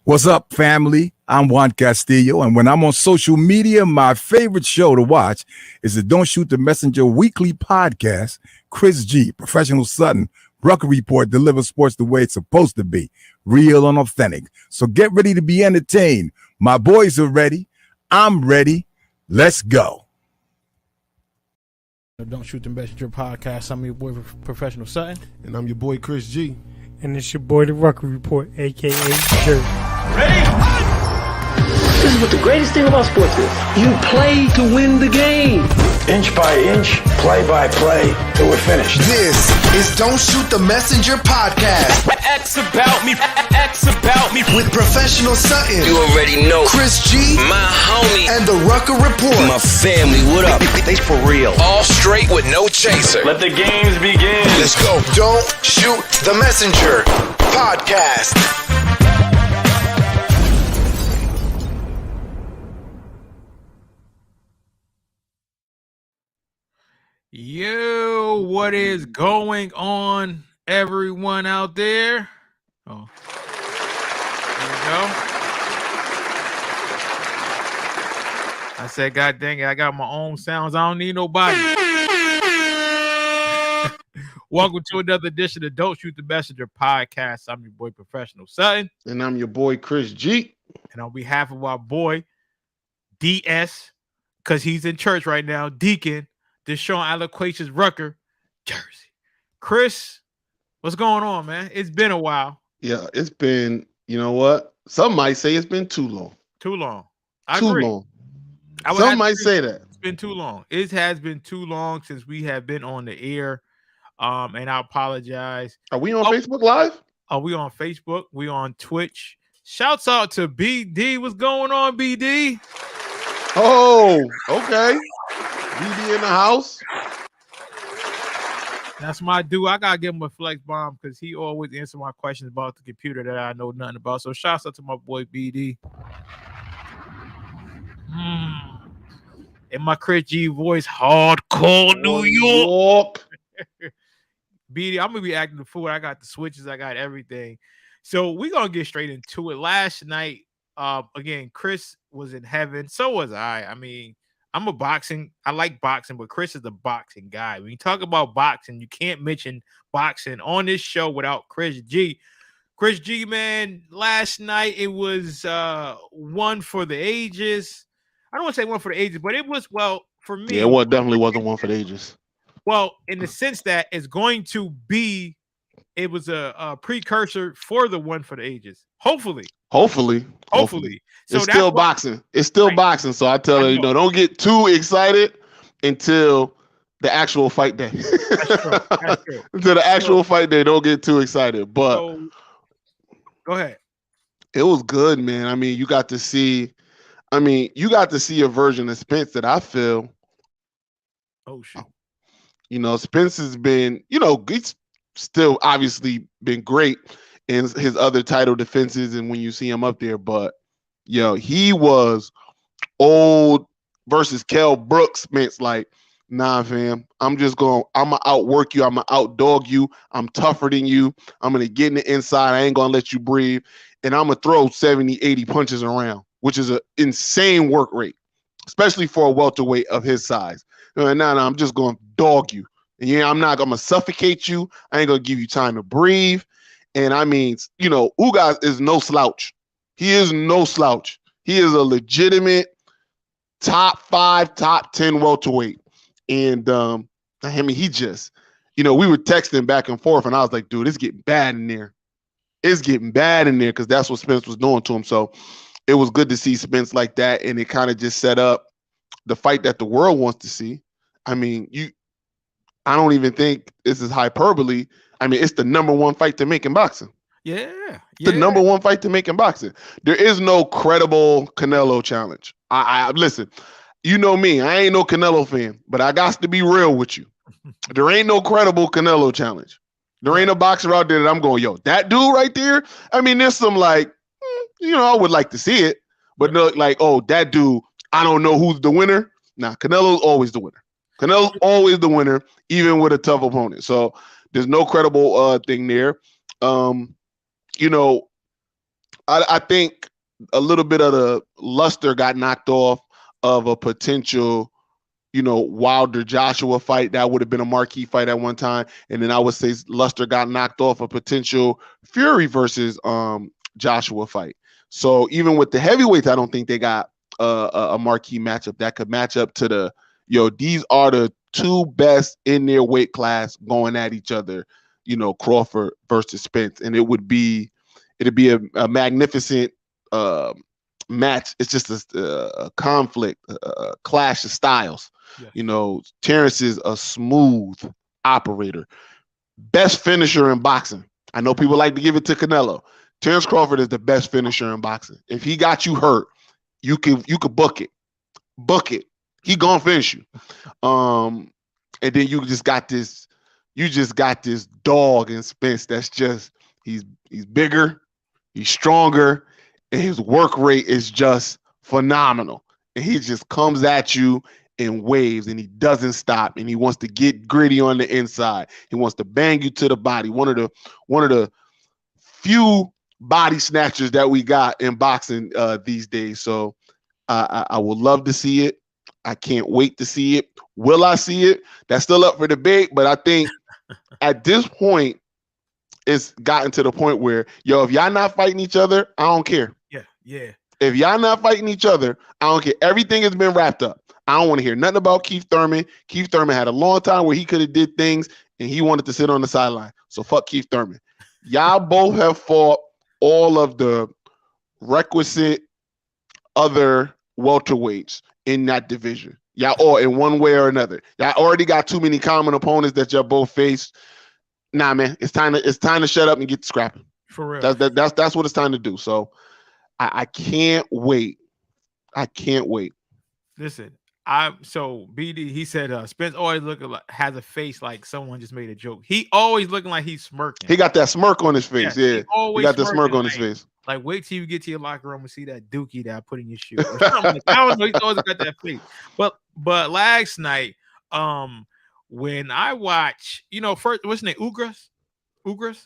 What's up, family? I'm Juan Castillo, and when I'm on social media, my favorite show to watch is the Don't Shoot the Messenger weekly podcast. Chris G, Professional Sutton, Rucker Report delivers sports the way it's supposed to be, real and authentic. So get ready to be entertained. My boys are ready. I'm ready. Let's go. Don't Shoot the Messenger podcast. I'm your boy, Professional Sutton. And I'm your boy, Chris G. And it's your boy, the Rucker Report, a.k.a. Jerry. Ready? This is what the greatest thing about sports is. You play to win the game. Inch by inch, play by play, till we're finished. This is Don't Shoot the Messenger podcast. X about me, X about me. With Professional Sutton. You already know. Chris G. My homie. And the Rucker Report. My family, what up? They for real. All straight with no chaser. Let the games begin. Let's go. Don't Shoot the Messenger podcast. Yo, what is going on, everyone out there? Oh, there we go. I said, God dang it, I got my own sounds. I don't need nobody. Welcome to another edition of Don't Shoot the Messenger podcast. I'm your boy, Professional Sutton. And I'm your boy, Chris G. And on behalf of our boy, DS, because he's in church right now, Deacon, Deshaun Aloquacious Rucker, Jersey. Chris, what's going on, man? It's been a while. Yeah, it's been, you know what? Some might say it's been too long. Too long. I too agree. long. Some might say that. It's been too long. It has been too long since we have been on the air. And I apologize. Are we on Facebook Live? Are we on Facebook? We on Twitch. Shouts out to BD. What's going on, BD? Oh, okay. BD in the house. That's my dude. I gotta give him a flex bomb because he always answers my questions about the computer that I know nothing about. So shouts out to my boy BD. And my Chris G voice, hardcore New York. BD, I'm gonna be acting the fool. I got the switches, I got everything. So we're gonna get straight into it. Last night, again, Chris was in heaven. So was I. I mean, I like boxing, but Chris is the boxing guy. When you talk about boxing, you can't mention boxing on this show without Chris G. Chris G, man, last night it was one for the ages. I don't want to say one for the ages, but it was, well, for me. Yeah, it definitely wasn't one for the ages. Well, in the sense that it's going to be, it was a precursor for the one for the ages. Hopefully. So it's still boxing. It's still boxing. So I tell her, don't get too excited until the actual fight day. That's true. Until the actual fight day, don't get too excited. But go ahead. It was good, man. I mean, you got to see a version of Spence that I feel. Oh, shit. Spence has been, he's still obviously been great in his other title defenses and when you see him up there, but he was versus Kell Brooks. Spence like, nah, fam, I'm gonna outwork you. I'm gonna outdog you. I'm tougher than you. I'm gonna get in the inside. I ain't gonna let you breathe. And I'm gonna throw 70, 80 punches around, which is an insane work rate. especially for a welterweight of his size. No, I'm just going to dog you. And yeah, I'm going to suffocate you. I ain't going to give you time to breathe. And I mean, Ugas is no slouch. He is no slouch. He is a legitimate top 5, top 10 welterweight. And I mean, he just, we were texting back and forth, and I was like, dude, it's getting bad in there. It's getting bad in there because that's what Spence was doing to him. So it was good to see Spence like that, and it kind of just set up the fight that the world wants to see. I mean, I don't even think this is hyperbole. I mean, it's the number one fight to make in boxing. Yeah. The number one fight to make in boxing. There is no credible Canelo challenge. I listen, you know me, I ain't no Canelo fan, but I got to be real with you. There ain't no credible Canelo challenge. There ain't a boxer out there that I'm going, yo, that dude right there. I mean, there's some like, I would like to see it, but no, like, oh, that dude, I don't know who's the winner. Nah, Canelo's always the winner. Canelo's always the winner, even with a tough opponent. So there's no credible thing there. I think a little bit of the luster got knocked off of a potential, Wilder Joshua fight. That would have been a marquee fight at one time. And then I would say luster got knocked off a potential Fury versus Joshua fight. So even with the heavyweights, I don't think they got a marquee matchup that could match up to these are the two best in their weight class going at each other, Crawford versus Spence. And it'd be a magnificent match. It's just a conflict, a clash of styles. Yeah. Terrance is a smooth operator, best finisher in boxing. I know people like to give it to Canelo. Terrance Crawford is the best finisher in boxing. If he got you hurt, you could book it. He gonna finish you. And then you just got this dog in Spence that's just he's bigger, he's stronger, and his work rate is just phenomenal. And he just comes at you in waves, and he doesn't stop, and he wants to get gritty on the inside. He wants to bang you to the body. One of the few body snatchers that we got in boxing these days. So I would love to see it. I can't wait to see it. Will I see it? That's still up for debate, but I think at this point, it's gotten to the point where, if y'all not fighting each other, I don't care. Yeah. If y'all not fighting each other, I don't care. Everything has been wrapped up. I don't want to hear nothing about Keith Thurman. Keith Thurman had a long time where he could have did things, and he wanted to sit on the sideline. So fuck Keith Thurman. Y'all both have fought all of the requisite other welterweights in that division. Y'all all in one way or another. Y'all already got too many common opponents that y'all both face. Nah, man, it's time to shut up and get to scrapping. For real. That's what it's time to do. So I can't wait. Listen, so BD, he said Spence always has a face like someone just made a joke. He always looking like he's smirking. He got that smirk on his face. Yeah. He got that smirk on his face. Like, wait till you get to your locker room and see that dookie that I put in your shoe. Or something. I don't know. He's always got that face. But last night, when I watch, first, what's his name? Ugras?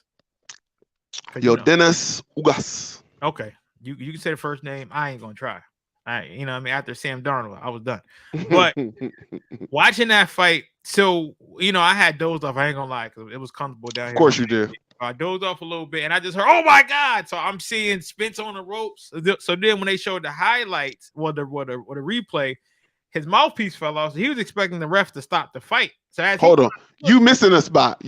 Dennis Ugas. Okay. You can say the first name. I ain't gonna try. After Sam Darnold, I was done. But watching that fight, so I had dozed off. I ain't gonna lie, because it was comfortable down here. Of course you did. I dozed off a little bit, and I just heard, "Oh my God!" So I'm seeing Spence on the ropes. So then, when they showed the highlights, the replay, his mouthpiece fell off. So he was expecting the ref to stop the fight. So hold on, you missing a spot.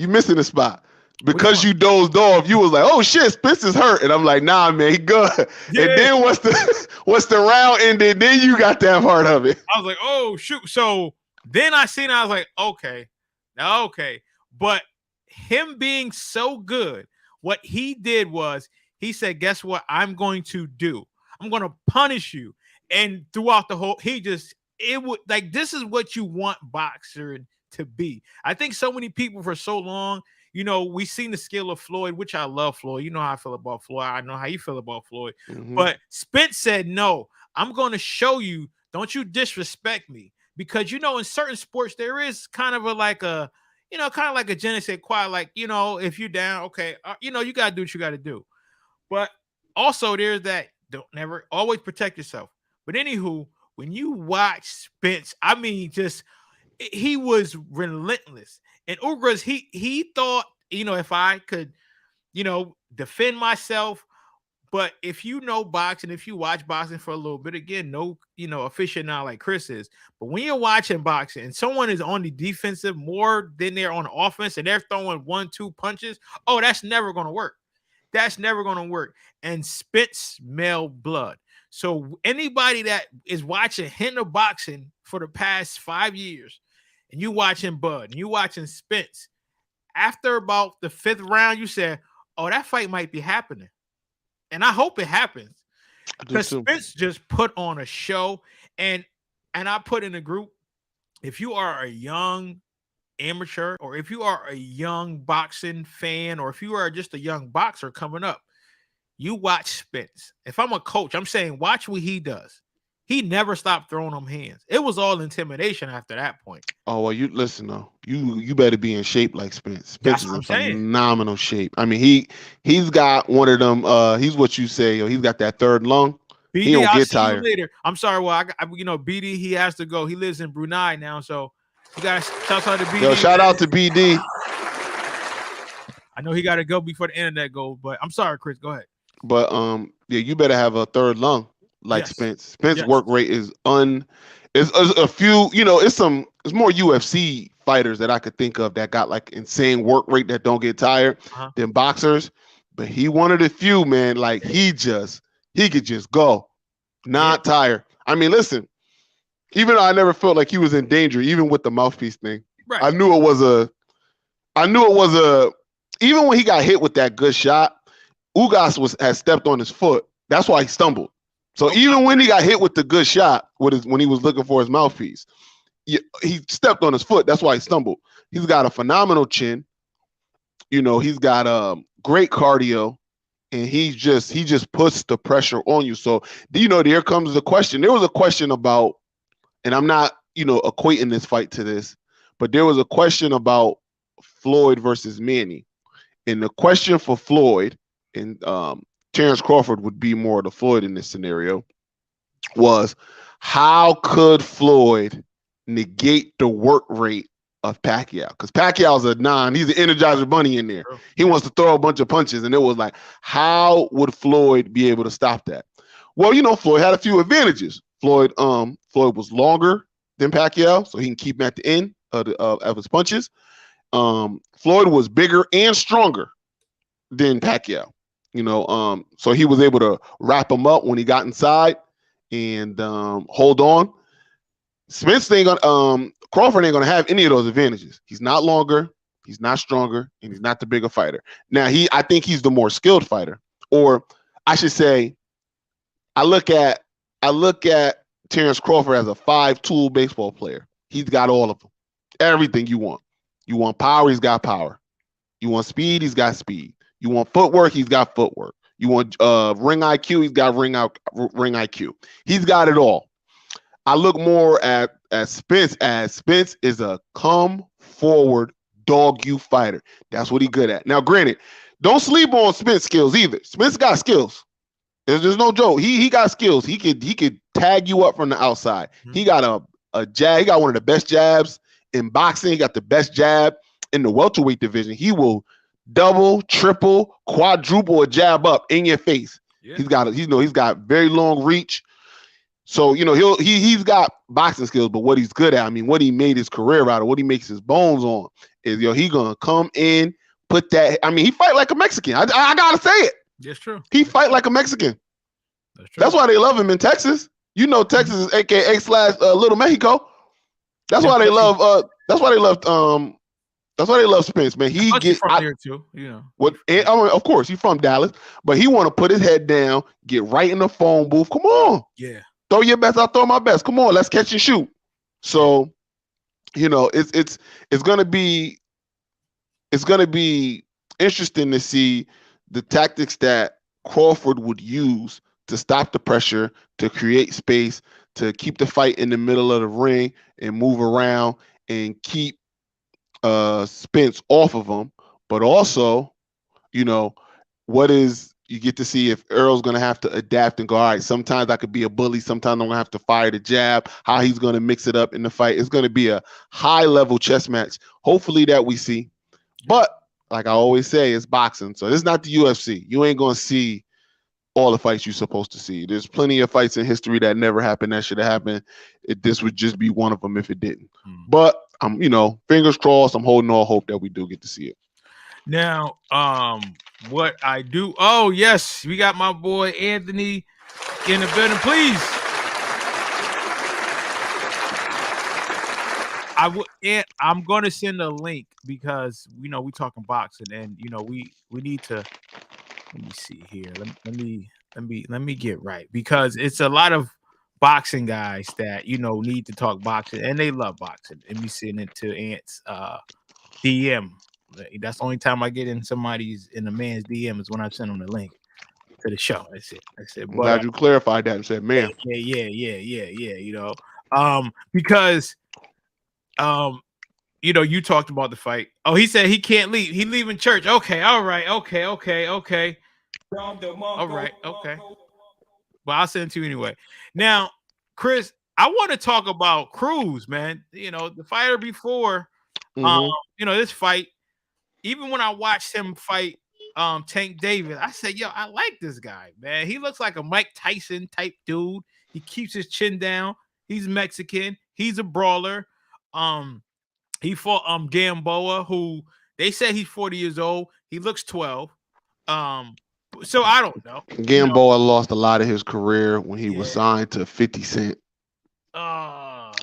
Because you dozed off, you was like, "Oh shit, Spence is hurt," and I'm like, "Nah, man, he good." Yeah. And then once the round ended, then you got that part of it. I was like, "Oh shoot!" So then I was like, "Okay, but." Him being so good, what he did was he said, guess what I'm going to do? I'm going to punish you. And throughout the whole, this is what you want boxer to be. I think so many people for so long, we've seen the skill of Floyd, which I love Floyd. You know how I feel about Floyd. I know how you feel about Floyd. Mm-hmm. But Spence said, no, I'm going to show you, don't you disrespect me. Because, in certain sports, there is kind of kind of like a je ne sais quoi, like, if you're down, okay, you got to do what you got to do. But also there's that, don't never always protect yourself. But anywho, when you watch Spence, I mean, just he was relentless. And Ugas, he thought, if I could, defend myself. But if you know boxing, if you watch boxing for a little bit, again, no, aficionado like Chris is. But when you're watching boxing and someone is on the defensive more than they're on offense and they're throwing 1-2 punches, that's never going to work. That's never going to work. And Spence smelled blood. So anybody that is watching Henna boxing for the past 5 years, and you watching Bud, and you watching Spence, after about the 5th round, you said, that fight might be happening. And I hope it happens. Because Spence just put on a show. And I put in a group, if you are a young amateur, or if you are a young boxing fan, or if you are just a young boxer coming up, you watch Spence. If I'm a coach, I'm saying watch what he does. He never stopped throwing them hands. It was all intimidation after that point. Oh, well, you listen though. You better be in shape like Spence. Spence is in phenomenal shape. I mean, he's got one of them. He's what you say. He's got that third lung. BD, he don't I'll get see you tired. later. I'm sorry. Well, BD, he has to go. He lives in Brunei now, so you guys shout out to BD. Yo, shout out to BD. I know he got to go before the internet goes, but I'm sorry, Chris. Go ahead. But yeah, you better have a third lung like Spence. Spence work rate is it's a few, it's more UFC fighters that I could think of that got like insane work rate that don't get tired than boxers. But he one of the few, man, like he could just go, not tired. I mean, listen, even though I never felt like he was in danger, even with the mouthpiece thing, right. I knew it was a, even when he got hit with that good shot, Ugas had stepped on his foot. That's why he stumbled. So even when he got hit with the good shot, when he was looking for his mouthpiece, he stepped on his foot. That's why he stumbled. He's got a phenomenal chin. He's got great cardio, and he just puts the pressure on you. So there comes the question. There was a question about, and I'm not equating this fight to this, but there was a question about Floyd versus Manny, and the question for Floyd and Terrance Crawford would be more the Floyd in this scenario, was how could Floyd negate the work rate of Pacquiao? Because Pacquiao's he's an Energizer Bunny in there. He wants to throw a bunch of punches, and it was like, how would Floyd be able to stop that? Well, Floyd had a few advantages. Floyd was longer than Pacquiao, so he can keep him at the end of his punches. Floyd was bigger and stronger than Pacquiao. So he was able to wrap him up when he got inside and hold on. Crawford ain't gonna have any of those advantages. He's not longer, he's not stronger, and he's not the bigger fighter. Now I think he's the more skilled fighter, or I should say, I look at Terrance Crawford as a 5-tool baseball player. He's got all of them, everything you want. You want power, he's got power. You want speed, he's got speed. You want footwork, he's got footwork. You want ring IQ, he's got ring IQ. He's got it all. I look more at Spence as Spence is a come forward dog you fighter. That's what he's good at. Now, granted, don't sleep on Spence skills either. Spence got skills. There's no joke. He got skills. He could tag you up from the outside. He got a jab. He got one of the best jabs in boxing. He got the best jab in the welterweight division. He will double, triple, quadruple a jab up in your face. Yeah. He's got very long reach. So, he's got boxing skills, but what he's good at, what he made his career out of, what he makes his bones on is, he gonna come in, put that, he fight like a Mexican. I gotta say it. That's true. He fight like a Mexican. That's true. That's why they love him in Texas. Texas is AKA / Little Mexico. That's why they love Spence, man. He gets from there too, of course, he's from Dallas, but he want to put his head down, get right in the phone booth. Come on, throw your best, I'll throw my best. Come on, let's catch and shoot. So, it's gonna be interesting to see the tactics that Crawford would use to stop the pressure, to create space, to keep the fight in the middle of the ring and move around and keep Spence off of him, but also, what is You get to see if Errol's going to have to adapt and go, all right, sometimes I could be a bully. Sometimes I'm going to have to fire the jab, how he's going to mix it up in the fight. It's going to be a high-level chess match. Hopefully that we see. But like I always say, it's boxing. So this is not the UFC. You ain't going to see all the fights you're supposed to see. There's plenty of fights in history that never happened. That should have happened. This would just be one of them if it didn't. But I'm, fingers crossed. I'm holding all hope that we do get to see it. Now, what I do? Oh yes, we got my boy Anthony in the building. Please, I'm going to send a link because we talking boxing, and we need to. Let me see here. Let me get right, because it's a lot of boxing guys that need to talk boxing, and they love boxing. And me sending it to Ant's DM. That's the only time I get in a man's DM is when I send them the link to the show. That's it. I'm glad you clarified that and said, man. Yeah. Because you talked about the fight. Oh, he said he can't leave. He leaving church. Okay, all right. Okay. All right, okay. But I'll send it to you anyway. Now, Chris, I want to talk about Cruz, man. The fighter before this fight. Even when I watched him fight Tank Davis, I said, yo, I like this guy, man. He looks like a Mike Tyson type dude. He keeps his chin down. He's Mexican. He's a brawler. He fought Gamboa, who they said he's 40 years old. He looks 12. So I don't know. Gamboa lost a lot of his career when he was signed to 50 Cent.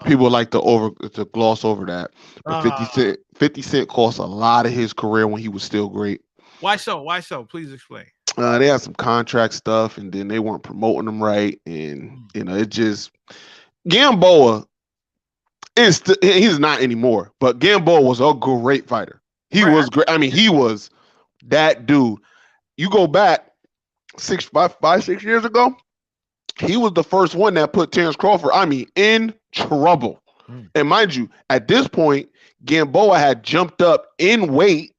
People like to gloss over that. But 50 Cent cost a lot of his career when he was still great. Why so? Please explain. They had some contract stuff, and then they weren't promoting him right, and it just Gamboa he's not anymore. But Gamboa was a great fighter. He was great. I mean, he was that dude. You go back 6 years ago, he was the first one that put Terrance Crawford, in trouble. And mind you, at this point, Gamboa had jumped up in weight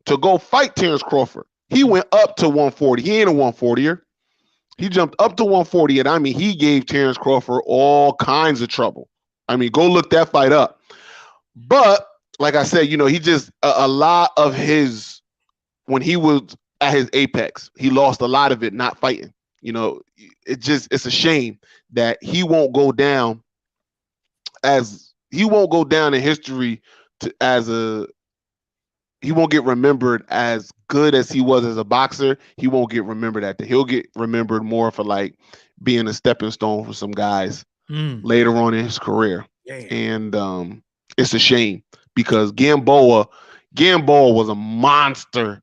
to go fight Terrance Crawford. He went up to 140. He ain't a 140er. He jumped up to 140, and he gave Terrance Crawford all kinds of trouble. Go look that fight up. But like I said, he just a lot of his, when he was at his apex, he lost a lot of it not fighting. It's a shame that he won't go down in history he won't get remembered as good as he was as a boxer. He won't get remembered he'll get remembered more for like being a stepping stone for some guys later on in his career. And it's a shame because Gamboa was a monster.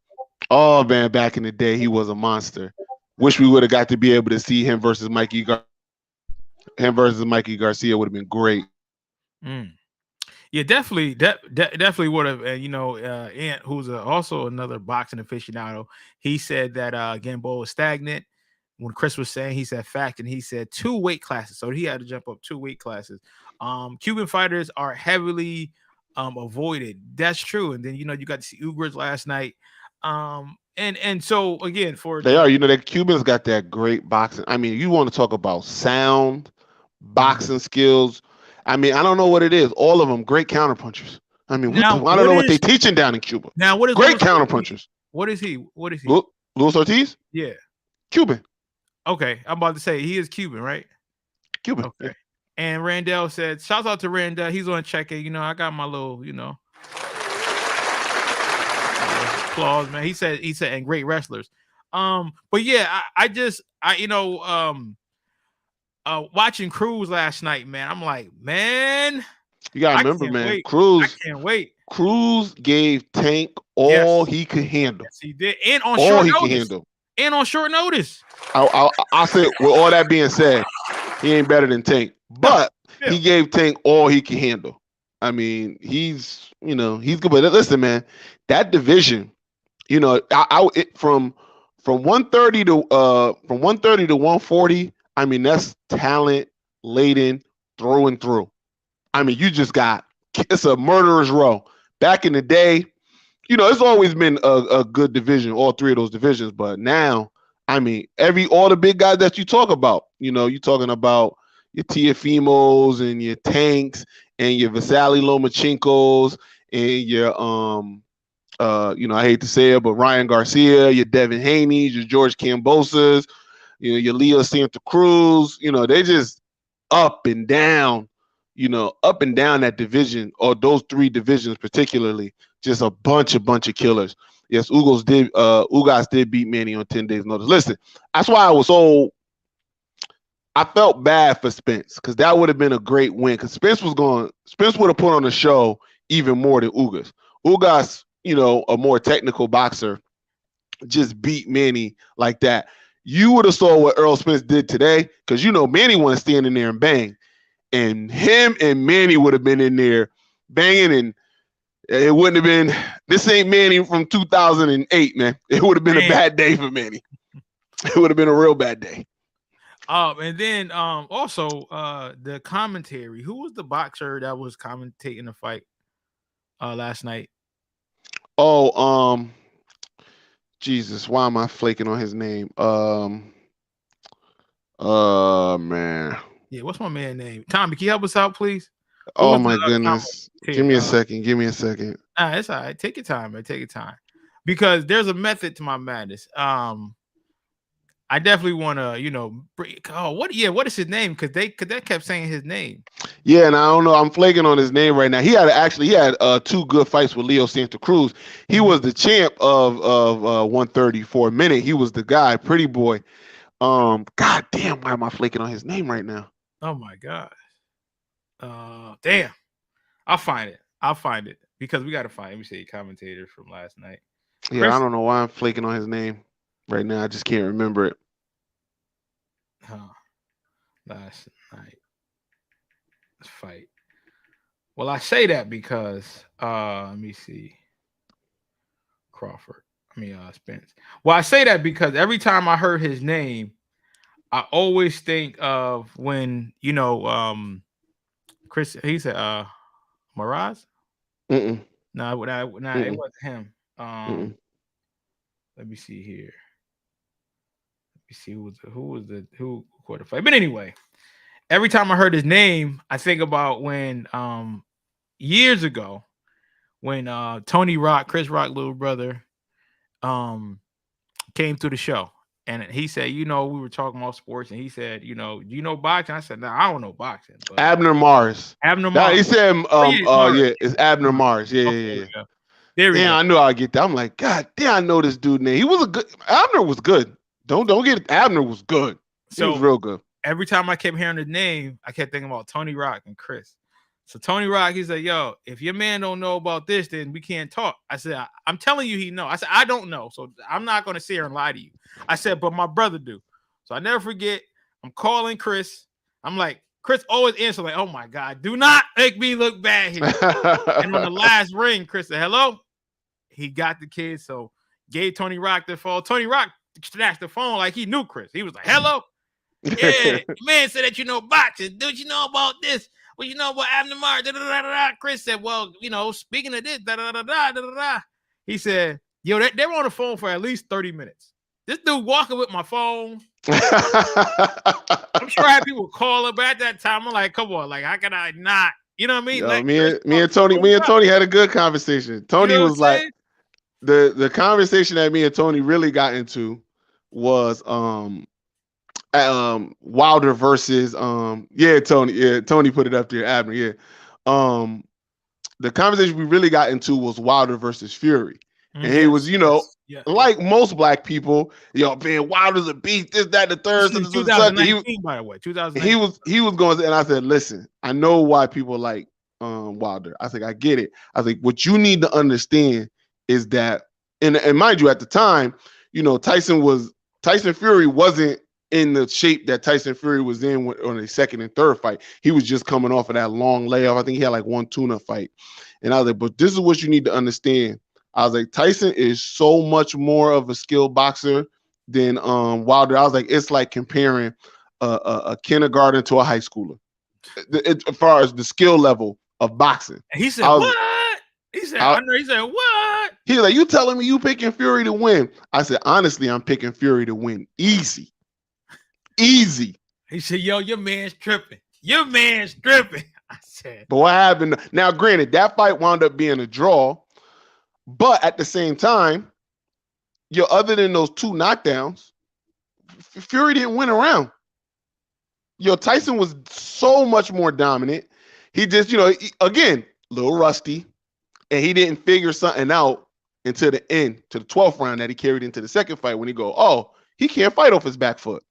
Oh man, back in the day, he was a monster. Wish we would have got to be able to see him versus Mikey Garcia would have been great. Yeah, definitely would have. And Ant, who's also another boxing aficionado, he said that Gamboa was stagnant. When Chris was saying, he said fact, and he said 2 weight classes, so he had to jump up 2 weight classes. Cuban fighters are heavily avoided. That's true. And then you got to see Ugars last night. And so again, the Cubans got that great boxing. You want to talk about sound boxing skills. I don't know what it is. All of them great counterpunchers. I don't know what they're teaching down in Cuba. Now, what is great counterpunchers? What is he? Luis Ortiz? Yeah. Cuban. Okay. I'm about to say he is Cuban, right? Cuban. Okay. Yeah. And Randall said, shout out to Randall. He's on check-in. I got my little, applause, man. He said, and great wrestlers. But yeah, watching Cruz last night, man, I'm like, man, you gotta remember, man, wait. Cruz. I can't wait. Cruz gave Tank all he could handle. Yes, he did, and on short notice. Could handle. And on short notice. I said, with all that being said, he ain't better than Tank, but he gave Tank all he could handle. He's he's good. But listen, man, that division, from 130 to 140. That's talent laden through and through. You just got, it's a murderer's row. Back in the day, it's always been a good division, all 3 of those divisions. But now I mean, all the big guys that you talk about, you're talking about your Tiafimos and your Tanks and your Vasily Lomachenkos and your I hate to say it, but Ryan Garcia, your Devin Haney's, your George Cambosas, your Leo Santa Cruz, they just up and down that division, or those three divisions particularly, just a bunch of killers. Yes, Ugas did beat Manny on 10 days notice. Listen, that's why I felt bad for Spence, because that would have been a great win, because Spence would have put on the show even more than Ugas. Ugas, a more technical boxer, just beat Manny like that. You would have saw what Errol Spence did today, because Manny want to stand in there and bang. And him and Manny would have been in there banging, and it wouldn't have been, this ain't Manny from 2008, man. It would have been a bad day for Manny. It would have been a real bad day. And then also the commentary. Who was the boxer that was commentating the fight last night? Oh, Jesus, why am I flaking on his name? Man. Yeah, what's my man's name? Tommy, can you help us out, please? Oh my goodness. Give me a second. It's all right. Take your time, man. Take your time. Because there's a method to my madness. I definitely want to, what is his name? Because they kept saying his name. Yeah, and I don't know. I'm flaking on his name right now. He had two good fights with Leo Santa Cruz. He was the champ of 130 for a minute. He was the guy, pretty boy. God damn, why am I flaking on his name right now? Oh my God. Damn. I'll find it because we got to find. Let me see, commentators from last night. Yeah, Chris, I don't know why I'm flaking on his name right now. I just can't remember it. Last night fight. Well, I say that because let me see. Spence. Well, I say that because every time I heard his name, I always think of when Chris. He said Miraz. No, it wasn't him. Let me see here. Let me see who caught the fight. But anyway, every time I heard his name, I think about when years ago when Tony Rock, Chris Rock, little brother, came through the show. And he said, we were talking about sports, and he said, do you know boxing? I said, no, I don't know boxing. But Abner Mars. He said, it's Abner Mars. Yeah. I knew I'd get that. I'm like, God damn, I know this dude name. Abner was good. Don't get it. Abner was good. He was real good. Every time I kept hearing the name, I kept thinking about Tony Rock and Chris. So Tony Rock, he said, yo, if your man don't know about this, then we can't talk. I said, I'm telling you he know. I said, I don't know. So I'm not going to sit here and lie to you. I said, but my brother do. So I never forget. I'm calling Chris. I'm like, Chris always answers like, oh my God, do not make me look bad here. And on the last ring, Chris said, hello. He got the kid. So gave Tony Rock the phone. Tony Rock snatched the phone like he knew Chris. He was like, hello. Yeah, man said that you know boxing. Don't you know about this? Well, you know about Abner Mars. Chris said, well, speaking of this, he said, yo, they were on the phone for at least 30 minutes. This dude walking with my phone. I'm sure I had people call him, but at that time, I'm like, come on, like, how can I not? You know what I mean? Yo, like, me and Tony had a good conversation. Tony was like, the conversation that me and Tony really got into was Wilder versus Tony put it up there, Abner. The conversation we really got into was Wilder versus Fury. And he was, like most black people, man, Wilder's a beast, this, that, the third. 2019, by the way, 2019. He was going, and I said, listen, I know why people like Wilder. I said, I get it. I was like, what you need to understand is that, and mind you, at the time, Tyson Fury wasn't in the shape that Tyson Fury was in on his second and third fight. He was just coming off of that long layoff. I think he had like one tuna fight. And I was like, but this is what you need to understand. I was like, Tyson is so much more of a skilled boxer than Wilder. I was like, it's like comparing a kindergarten to a high schooler. As far as the skill level of boxing. And he said, what? He said, what? He was like, you telling me you picking Fury to win? I said, honestly, I'm picking Fury to win. Easy. Easy. He said, yo, your man's tripping. Your man's tripping. I said, but what happened? Now, granted, that fight wound up being a draw, but at the same time, other than those 2 knockdowns, Fury didn't win a round. Tyson was so much more dominant. He just, again, a little rusty, and he didn't figure something out until the end, to the 12th round that he carried into the second fight when he go, oh, he can't fight off his back foot.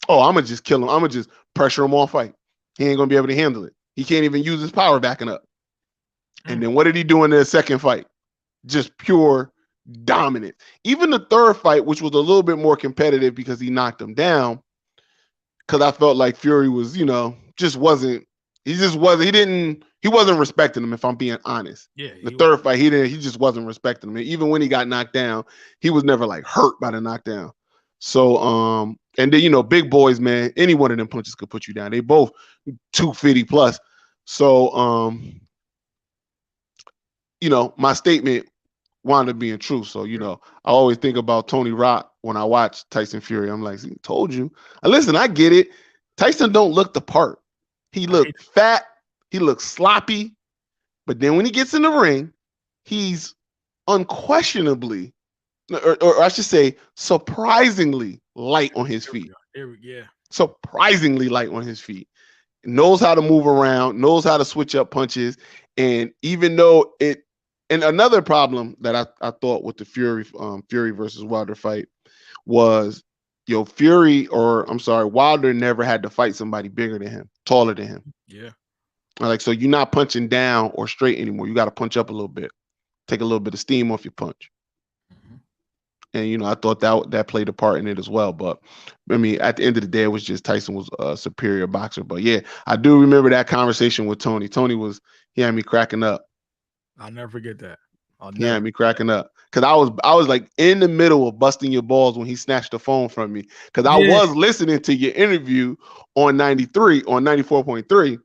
Oh, I'm going to just kill him. I'm going to just pressure him on fight. He ain't going to be able to handle it. He can't even use his power backing up. And then what did he do in the second fight? Just pure dominant. Even the third fight, which was a little bit more competitive because he knocked him down, because I felt like Fury was, he wasn't respecting him, if I'm being honest. Yeah. The third fight, he just wasn't respecting him. And even when he got knocked down, he was never like hurt by the knockdown. So, and then, big boys, man, any one of them punches could put you down. They both 250 plus. So, my statement wound up being true. So, I always think about Tony Rock when I watch Tyson Fury. I'm like, see, told you. Listen, I get it. Tyson don't look the part. He looked fat. He looks sloppy. But then when he gets in the ring, he's unquestionably, or I should say, surprisingly light on his feet. Yeah. Surprisingly light on his feet. Knows how to move around, knows how to switch up punches. And even though and another problem that I thought with the Fury versus Wilder fight was, Wilder never had to fight somebody bigger than him, taller than him. Yeah. So you're not punching down or straight anymore. You got to punch up a little bit, take a little bit of steam off your punch. And, I thought that played a part in it as well. But, I mean, at the end of the day, it was just Tyson was a superior boxer. But, yeah, I do remember that conversation with Tony. He had me cracking up. I'll never forget that. He had me cracking up. Because I was like in the middle of busting your balls when he snatched the phone from me. Because I was listening to your interview on 94.3.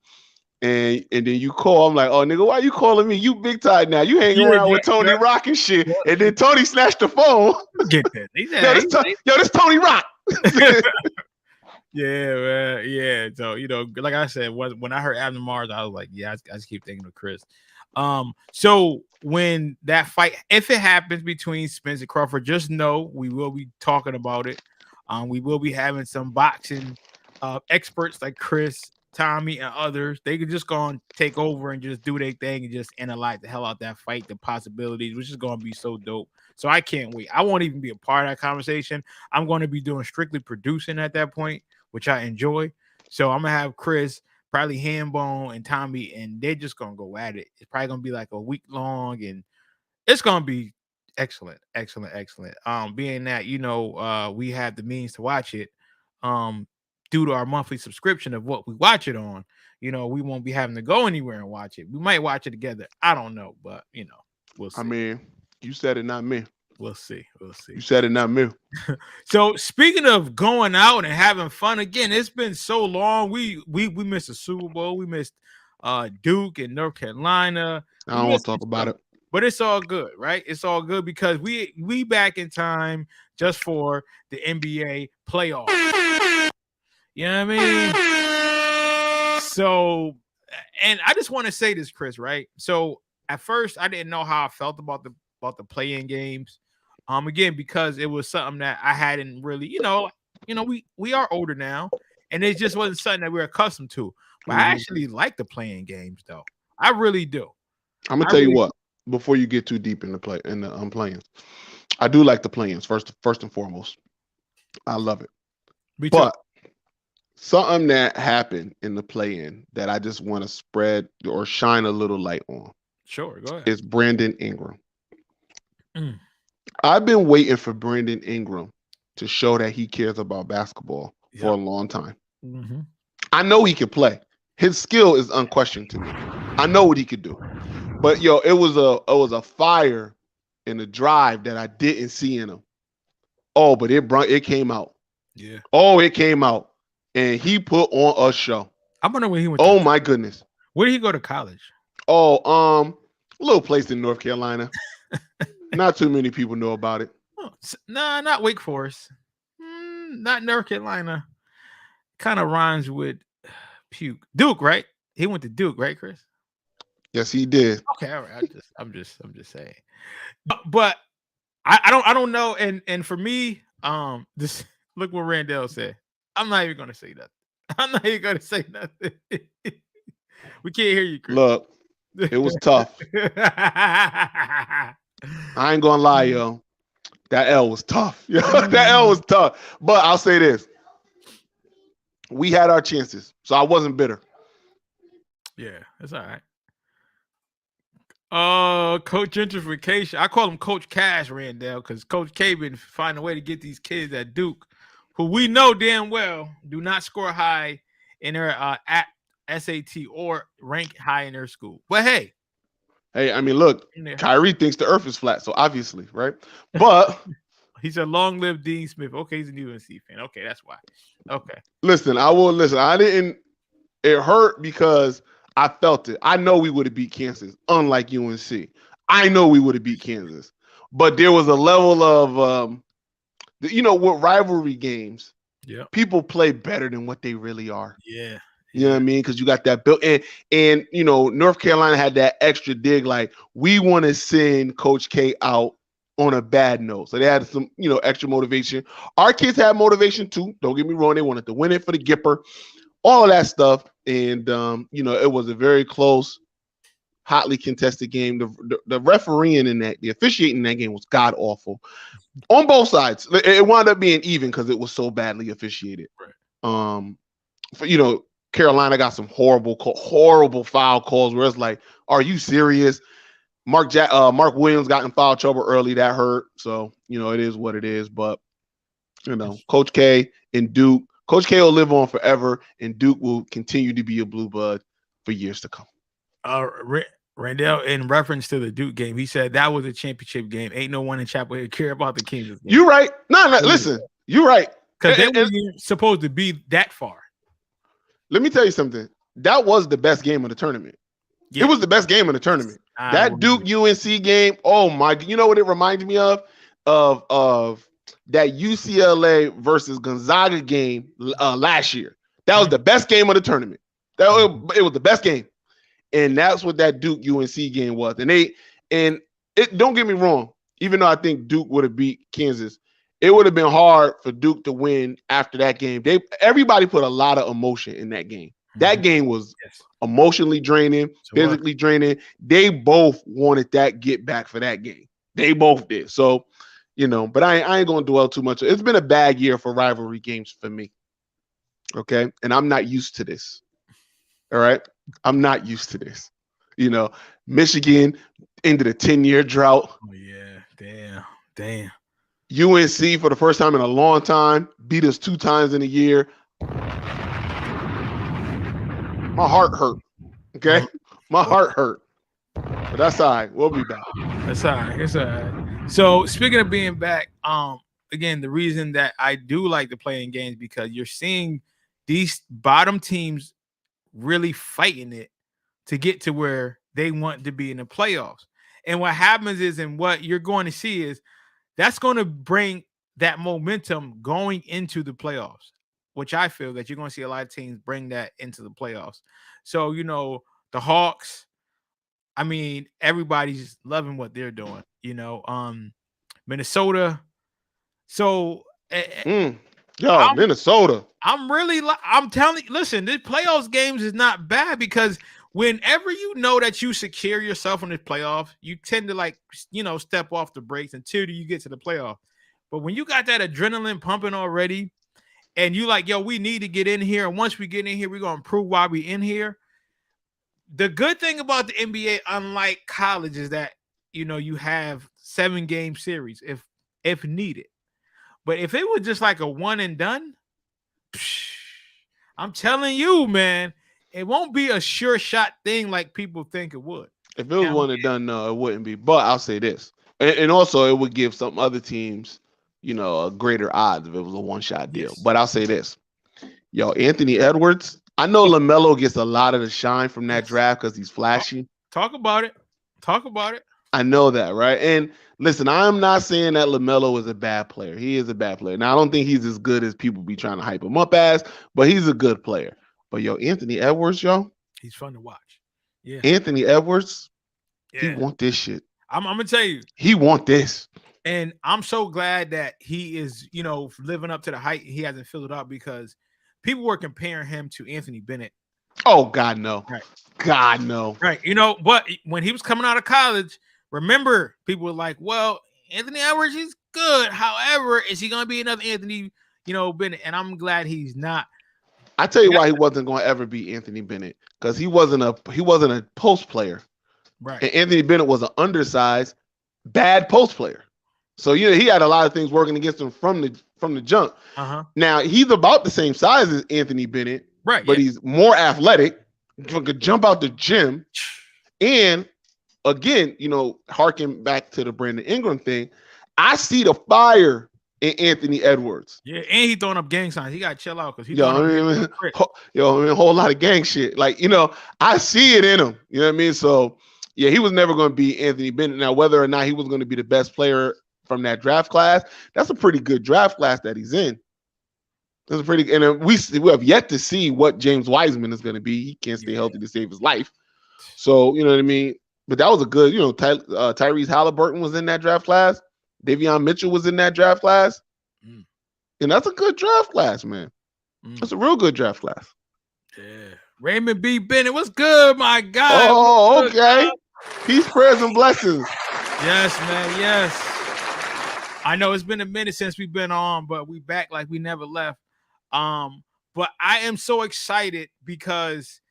And then you call. I'm like, oh, nigga, why you calling me? You big time now. You hanging around with Tony Rock and shit. And then Tony snatched the phone. Get that. This Tony Rock. Yeah, man. Yeah. So, like I said, when I heard Abner Mars, I was like, yeah, I just keep thinking of Chris. So when that fight, if it happens between Spence and Crawford, just know we will be talking about it. We will be having some boxing experts like Chris, Tommy, and others. They could just go and take over and just do their thing and just analyze the hell out that fight, the possibilities, which is going to be so dope. So I can't wait. I won't even be a part of that conversation. I'm going to be doing strictly producing at that point, which I enjoy. So I'm going to have Chris, probably Hambone, and Tommy, and they're just going to go at it. It's probably going to be like a week long, and it's going to be excellent. Being that, we have the means to watch it, due to our monthly subscription of what we watch it on, we won't be having to go anywhere and watch it. We might watch it together. I don't know, but we'll see. I mean, you said it, not me. We'll see. You said it, not me. So speaking of going out and having fun again, it's been so long. We missed the Super Bowl. We missed Duke and North Carolina. I don't want to talk about it. But it's all good, right? It's all good because we back in time just for the NBA playoffs. You know what I mean? So, and I just want to say this, Chris, right? So at first I didn't know how I felt about the play-in games. Again, because it was something that I hadn't really, we are older now, and it just wasn't something that we're accustomed to. But I actually like the play-in games, though. I really do. I'm gonna tell you what. Before you get too deep in the play-ins, I do like the play-ins first and foremost. I love it. But something that happened in the play-in that I just want to spread or shine a little light on. Sure, go ahead. Is Brandon Ingram. I've been waiting for Brandon Ingram to show that he cares about basketball for a long time. Mm-hmm. I know he can play. His skill is unquestioned to me. I know what he could do. But it was a fire in the drive that I didn't see in him. Oh, but it came out. Yeah. Oh, it came out. And he put on a show. I wonder where he went. Oh my goodness. Where did he go to college? Oh, a little place in North Carolina. Not too many people know about it. Nah, not Wake Forest. Not North Carolina. Kind of rhymes with puke. Duke, right? He went to Duke, right, Chris? Yes, he did. Okay, all right. I'm just saying. But I don't know. And for me, this look what Randall said. I'm not even gonna say nothing. I'm not even gonna say nothing. We can't hear you, Chris. Look, it was tough. I ain't gonna lie, yo. That L was tough. That L was tough. But I'll say this. We had our chances, so I wasn't bitter. Yeah, that's all right. Coach gentrification. I call him Coach Cash, Randall, because Coach K been finding a way to get these kids at Duke, who we know damn well do not score high in their at SAT or rank high in their school. But hey, I mean, look, Kyrie thinks the earth is flat, so obviously, right? But he's a long-lived Dean Smith. Okay, he's a UNC fan. Okay, that's why. Okay. Listen. I didn't. It hurt because I felt it. I know we would have beat Kansas, unlike UNC. I know we would have beat Kansas, but there was a level of, with rivalry games, people play better than what they really are. Yeah. You know what I mean? Because you got that built and North Carolina had that extra dig, like we want to send Coach K out on a bad note. So they had some, extra motivation. Our kids had motivation too. Don't get me wrong. They wanted to win it for the Gipper, all of that stuff. And, it was a very close, hotly contested game. The refereeing in that, the officiating in that game was god awful on both sides. It wound up being even because it was so badly officiated. Right. Carolina got some horrible foul calls where it's like, are you serious? Mark Williams got in foul trouble early. That hurt. So, it is what it is. But, Coach K and Duke, Coach K will live on forever, and Duke will continue to be a blue blood for years to come. Randall, in reference to the Duke game, he said that was a championship game. Ain't no one in Chapel Hill care about the Kansas game. You're right. No, listen. You're right. Because they weren't supposed to be that far. Let me tell you something. That was the best game of the tournament. Yeah. It was the best game of the tournament. That Duke UNC game. Oh my! You know what it reminds me of? Of that UCLA versus Gonzaga game last year. That was the best game of the tournament. It was the best game, and that's what that Duke UNC game was. And it don't get me wrong. Even though I think Duke would have beat Kansas, it would have been hard for Duke to win after that game. Everybody put a lot of emotion in that game. That game was emotionally draining, physically draining. They both wanted that get back for that game. They both did. So, but I ain't going to dwell too much. It's been a bad year for rivalry games for me. Okay. And I'm not used to this. All right. I'm not used to this. Michigan ended a 10-year drought. Oh, yeah. Damn. UNC for the first time in a long time beat us 2 times in a year. My heart hurt. Okay, my heart hurt. But that's all right. We'll be back. That's all right. It's all right. So speaking of being back, again, the reason that I do like to play in games because you're seeing these bottom teams really fighting it to get to where they want to be in the playoffs. And what happens is, and what you're going to see is, that's going to bring that momentum going into the playoffs, which I feel that you're going to see a lot of teams bring that into the playoffs. So, the Hawks, I mean, everybody's loving what they're doing, Minnesota. So, Minnesota. I'm telling you, listen, the playoffs games is not bad because whenever you know that you secure yourself in the playoffs, you tend to step off the brakes until you get to the playoff. But when you got that adrenaline pumping already and you like, yo, we need to get in here. And once we get in here, we're going to prove why we in here. The good thing about the NBA, unlike college, is that, you have 7-game series if needed. But if it was just like a one and done, I'm telling you, man, it won't be a sure shot thing like people think it would. If it was one and done, no, it wouldn't be. But I'll say this. And also it would give some other teams, a greater odds if it was a one-shot deal. Yes. But I'll say this. Anthony Edwards, I know LaMelo gets a lot of the shine from that draft because he's flashy. Talk about it. I know that, right? And Listen, I'm not saying that LaMelo is a bad player. He is a bad player. Now, I don't think he's as good as people be trying to hype him up as, but he's a good player. But yo, Anthony Edwards, yo, he's fun to watch. Yeah, Anthony Edwards, he yeah. want this shit. I'm gonna tell you, he want this. And I'm so glad that he is, living up to the hype. He hasn't filled it up because people were comparing him to Anthony Bennett. Oh, God, no. Right. God, no. Right. But when he was coming out of college, remember, people were like, well, Anthony Edwards, he's good. However, is he going to be another Anthony, Bennett? And I'm glad he's not. I tell you why he wasn't going to ever be Anthony Bennett, because he wasn't a post player. Right. And Anthony Bennett was an undersized, bad post player. So he had a lot of things working against him from the jump. Uh-huh. Now he's about the same size as Anthony Bennett, right? But he's more athletic, could jump out the gym, and again, harking back to the Brandon Ingram thing, I see the fire in Anthony Edwards. Yeah, and he throwing up gang signs. He got to chill out because he's a whole lot of gang shit. Like I see it in him. You know what I mean? So yeah, he was never going to be Anthony Bennett. Now, whether or not he was going to be the best player from that draft class, that's a pretty good draft class that he's in. That's a pretty, and we have yet to see what James Wiseman is going to be. He can't stay healthy to save his life. So you know what I mean. But that was a good, Tyrese Halliburton was in that draft class. Davion Mitchell was in that draft class, and that's a good draft class, man. That's a real good draft class. Yeah, Raymond B. Bennett, what's good, my guy? Oh, okay. Peace, prayers, and blessings. Yes, man. Yes. I know it's been a minute since we've been on, but we back like we never left. But I am so excited because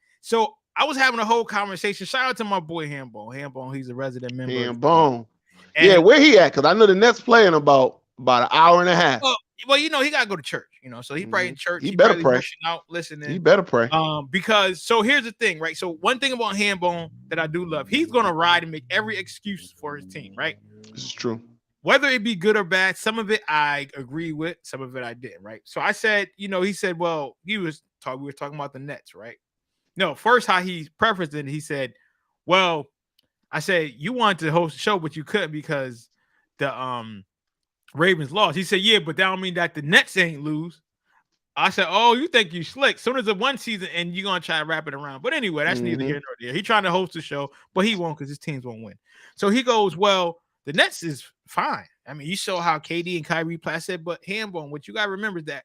I was having a whole conversation. Shout out to my boy Hambone. Hambone, he's a resident member. Hambone. Yeah, where he at? Because I know the Nets playing about an hour and a half. Well, he got to go to church, so he probably in church. He better pray. Out, listening. He better pray. Because here's the thing, right? So one thing about Hambone that I do love, he's going to ride and make every excuse for his team, right? This is true. Whether it be good or bad, some of it I agree with, some of it I didn't, right? So I said, he said, well, we were talking about the Nets, right? No, first how he prefaced it, he said, well, I said, you wanted to host the show, but you couldn't because the Ravens lost. He said, yeah, but that don't mean that the Nets ain't lose. I said, oh, you think you slick. Soon as the one season and you're going to try to wrap it around. But anyway, that's neither here nor there. He trying to host the show, but he won't because his teams won't win. So he goes, well, the Nets is fine. I mean, you saw how KD and Kyrie play. I said, but Hambone, what you got to remember is that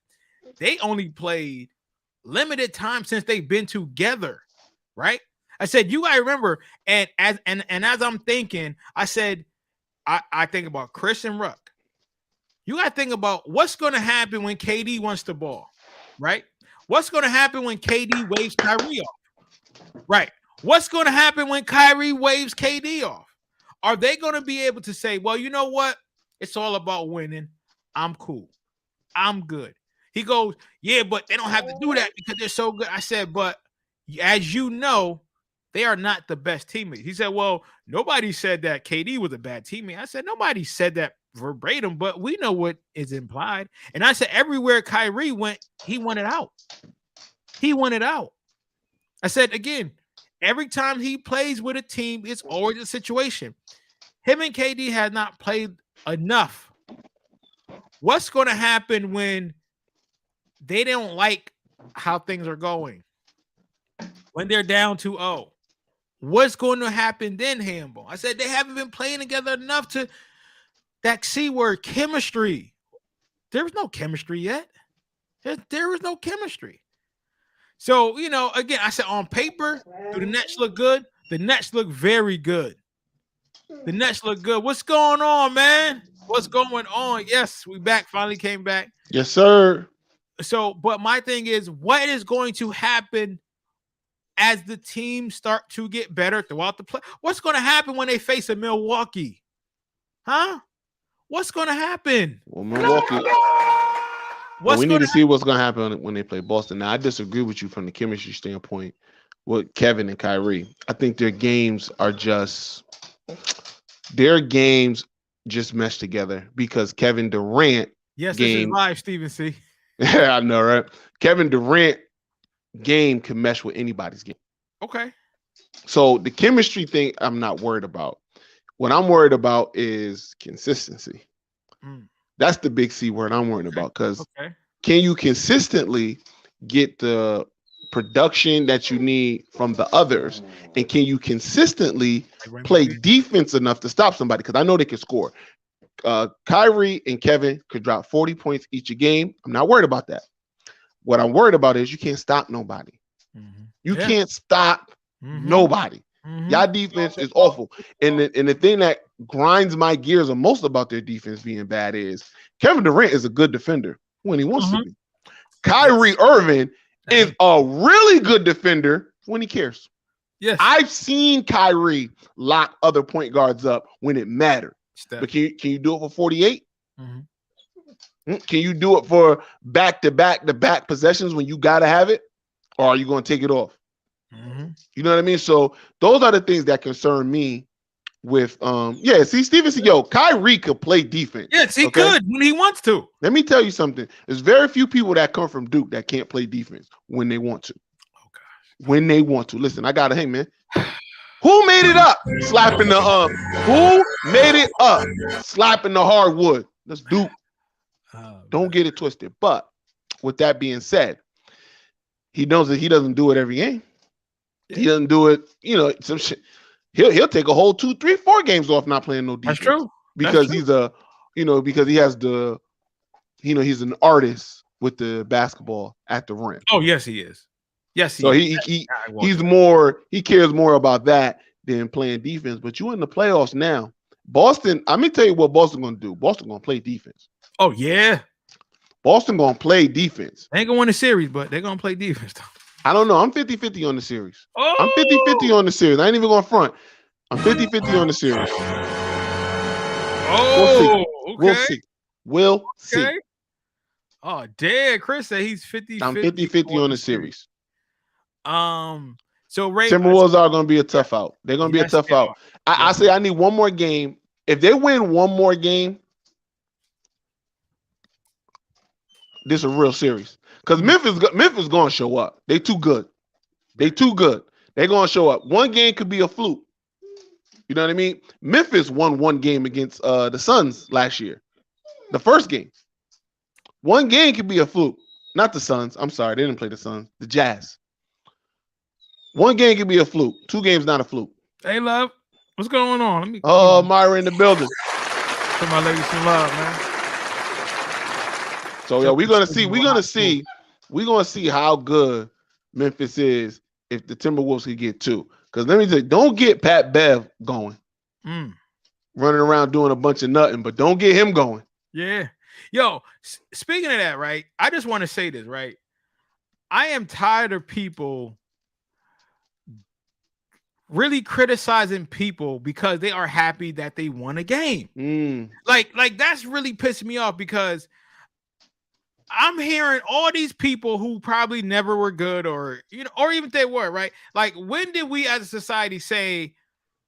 they only played limited time since they've been together, right? I said, you got to remember, and as I'm thinking, I said, I think about Chris and Ruck. You got to think about what's going to happen when KD wants the ball, right? What's going to happen when KD waves Kyrie off, right? What's going to happen when Kyrie waves KD off? Are they going to be able to say, well, you know what? It's all about winning. I'm cool. I'm good. He goes, yeah, but they don't have to do that because they're so good. I said, but as you know, they are not the best teammates. He said, well, nobody said that KD was a bad teammate. I said, nobody said that verbatim, but we know what is implied. And I said, everywhere Kyrie went, he wanted out. He wanted out. I said, again, every time he plays with a team, it's always a situation. Him and KD have not played enough. What's going to happen when they don't like how things are going? When they're down 2-0? What's going to happen then, Hambone? I said they haven't been playing together enough to that C word, chemistry. There's no chemistry yet. There is no chemistry. So, again, I said on paper, do the Nets look good? The Nets look very good. The Nets look good. What's going on, man? What's going on? Yes, we back. Finally came back. Yes, sir. So, but my thing is, what is going to happen as the team start to get better throughout the play? What's going to happen when they face a Milwaukee? Huh? What's going to happen? Well, Milwaukee. We need to see what's going to happen when they play Boston. Now, I disagree with you from the chemistry standpoint with Kevin and Kyrie. I think their games just mesh together because Kevin Durant. Yes, this is live, Stephen C. Yeah, I know, right? Kevin Durant game can mesh with anybody's game. Okay. So the chemistry thing, I'm not worried about. What I'm worried about is consistency. Mm. That's the big C word I'm worried about, because Okay. can you consistently get the production that you need from the others? And can you consistently play defense enough to stop somebody? Because I know they can score. Kyrie and Kevin could drop 40 points each a game. I'm not worried about that. What I'm worried about is you can't stop nobody. You can't stop nobody. Y'all defense is awful. And the thing that grinds my gears the most about their defense being bad is Kevin Durant is a good defender when he wants to be. Kyrie Irving is a really good defender when he cares. Yes. I've seen Kyrie lock other point guards up when it mattered. But can you do it for 48? Can you do it for back-to-back possessions when you got to have it? Or are you going to take it off? You know what I mean? So those are the things that concern me with, see, Stevenson, Kyrie could play defense. Yes, he could when he wants to. Let me tell you something. There's very few people that come from Duke that can't play defense when they want to. Oh, gosh. When they want to. Listen, I got to, hey, man. Who made it up? Slapping the, who made it up? Slapping the hardwood. That's Duke. Don't get it twisted. But with that being said, he knows that he doesn't do it every game. He doesn't do it, some shit. He'll take a whole 2, 3, 4 games off not playing no defense. That's true. Because he's because he has he's an artist with the basketball at the rim. Oh, yes, he is. Yes, so he cares more about that than playing defense. But you in the playoffs now. Boston, let me tell you what Boston gonna do. Boston gonna play defense. Oh, yeah. Boston gonna play defense. They ain't gonna win the series, but they're gonna play defense though. I don't know. I'm 50-50 on the series. Oh! I'm 50-50 on the series. I ain't even going front. I'm 50-50 on the series. Oh, we'll see. We'll see. Oh, damn. Chris said he's 50-50. I'm 50-50 on the series. So Ray, Timberwolves are going to be a tough out. They're going to be a tough out. I say I need one more game. If they win one more game, this is a real series. Because Memphis going to show up. They too good. They're going to show up. One game could be a fluke. You know what I mean? Memphis won one game against the Suns last year. The first game. One game could be a fluke. Not the Suns. I'm sorry. They didn't play the Suns. The Jazz. One game could be a fluke. 2 games not a fluke. Hey, love. What's going on? Myra in the building. Put my lady some love, man. So we're gonna see how good Memphis is if the Timberwolves can get 2. Because let me tell you, don't get Pat Bev going, running around doing a bunch of nothing, but don't get him going. Yeah, speaking of that, right? I just want to say this, right? I am tired of people really criticizing people because they are happy that they won a game. Like that's really pissed me off because I'm hearing all these people who probably never were good or even if they were, right? Like, when did we as a society say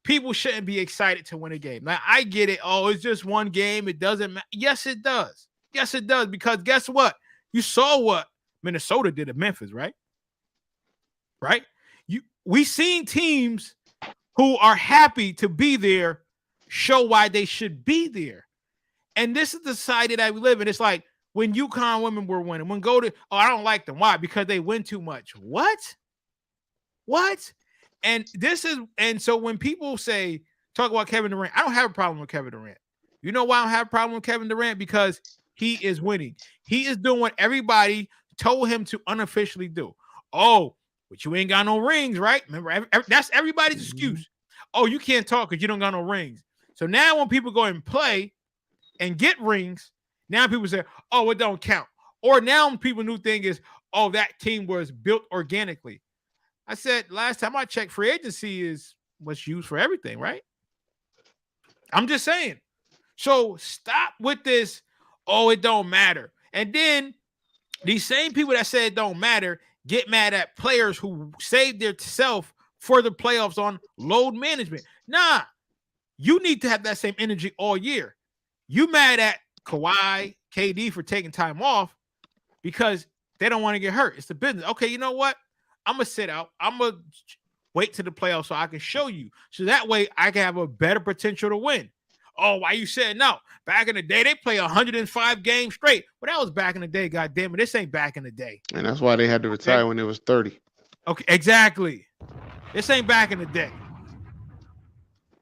people shouldn't be excited to win a game? Now, I get it. Oh, it's just one game. It doesn't matter. Yes, it does. Yes, it does. Because guess what? You saw what Minnesota did at Memphis, right? Right? We seen teams who are happy to be there show why they should be there. And this is the society that we live in. It's like, when UConn women were winning, I don't like them. Why? Because they win too much. What? And so when people talk about Kevin Durant, I don't have a problem with Kevin Durant. You know why I don't have a problem with Kevin Durant? Because he is winning. He is doing what everybody told him to unofficially do. Oh, but you ain't got no rings, right? Remember, that's everybody's excuse. Oh, you can't talk because you don't got no rings. So now when people go and play and get rings, now people say, oh, it don't count. Or now people new thing is, oh, that team was built organically. I said last time I checked, free agency is what's used for everything, right? I'm just saying. So stop with this, oh, it don't matter. And then these same people that say it don't matter get mad at players who saved their self for the playoffs on load management. Nah, you need to have that same energy all year. You mad at Kawhi, KD for taking time off because they don't want to get hurt. It's the business. Okay, you know what? I'm going to sit out. I'm going to Wait to the playoffs so I can show you. So that way I can have a better potential to win. Oh, why you saying no? Back in the day, they play 105 games straight. Well, that was back in the day, goddamn it. This ain't back in the day. And that's why they had to retire when it was 30. Okay, exactly. This ain't back in the day.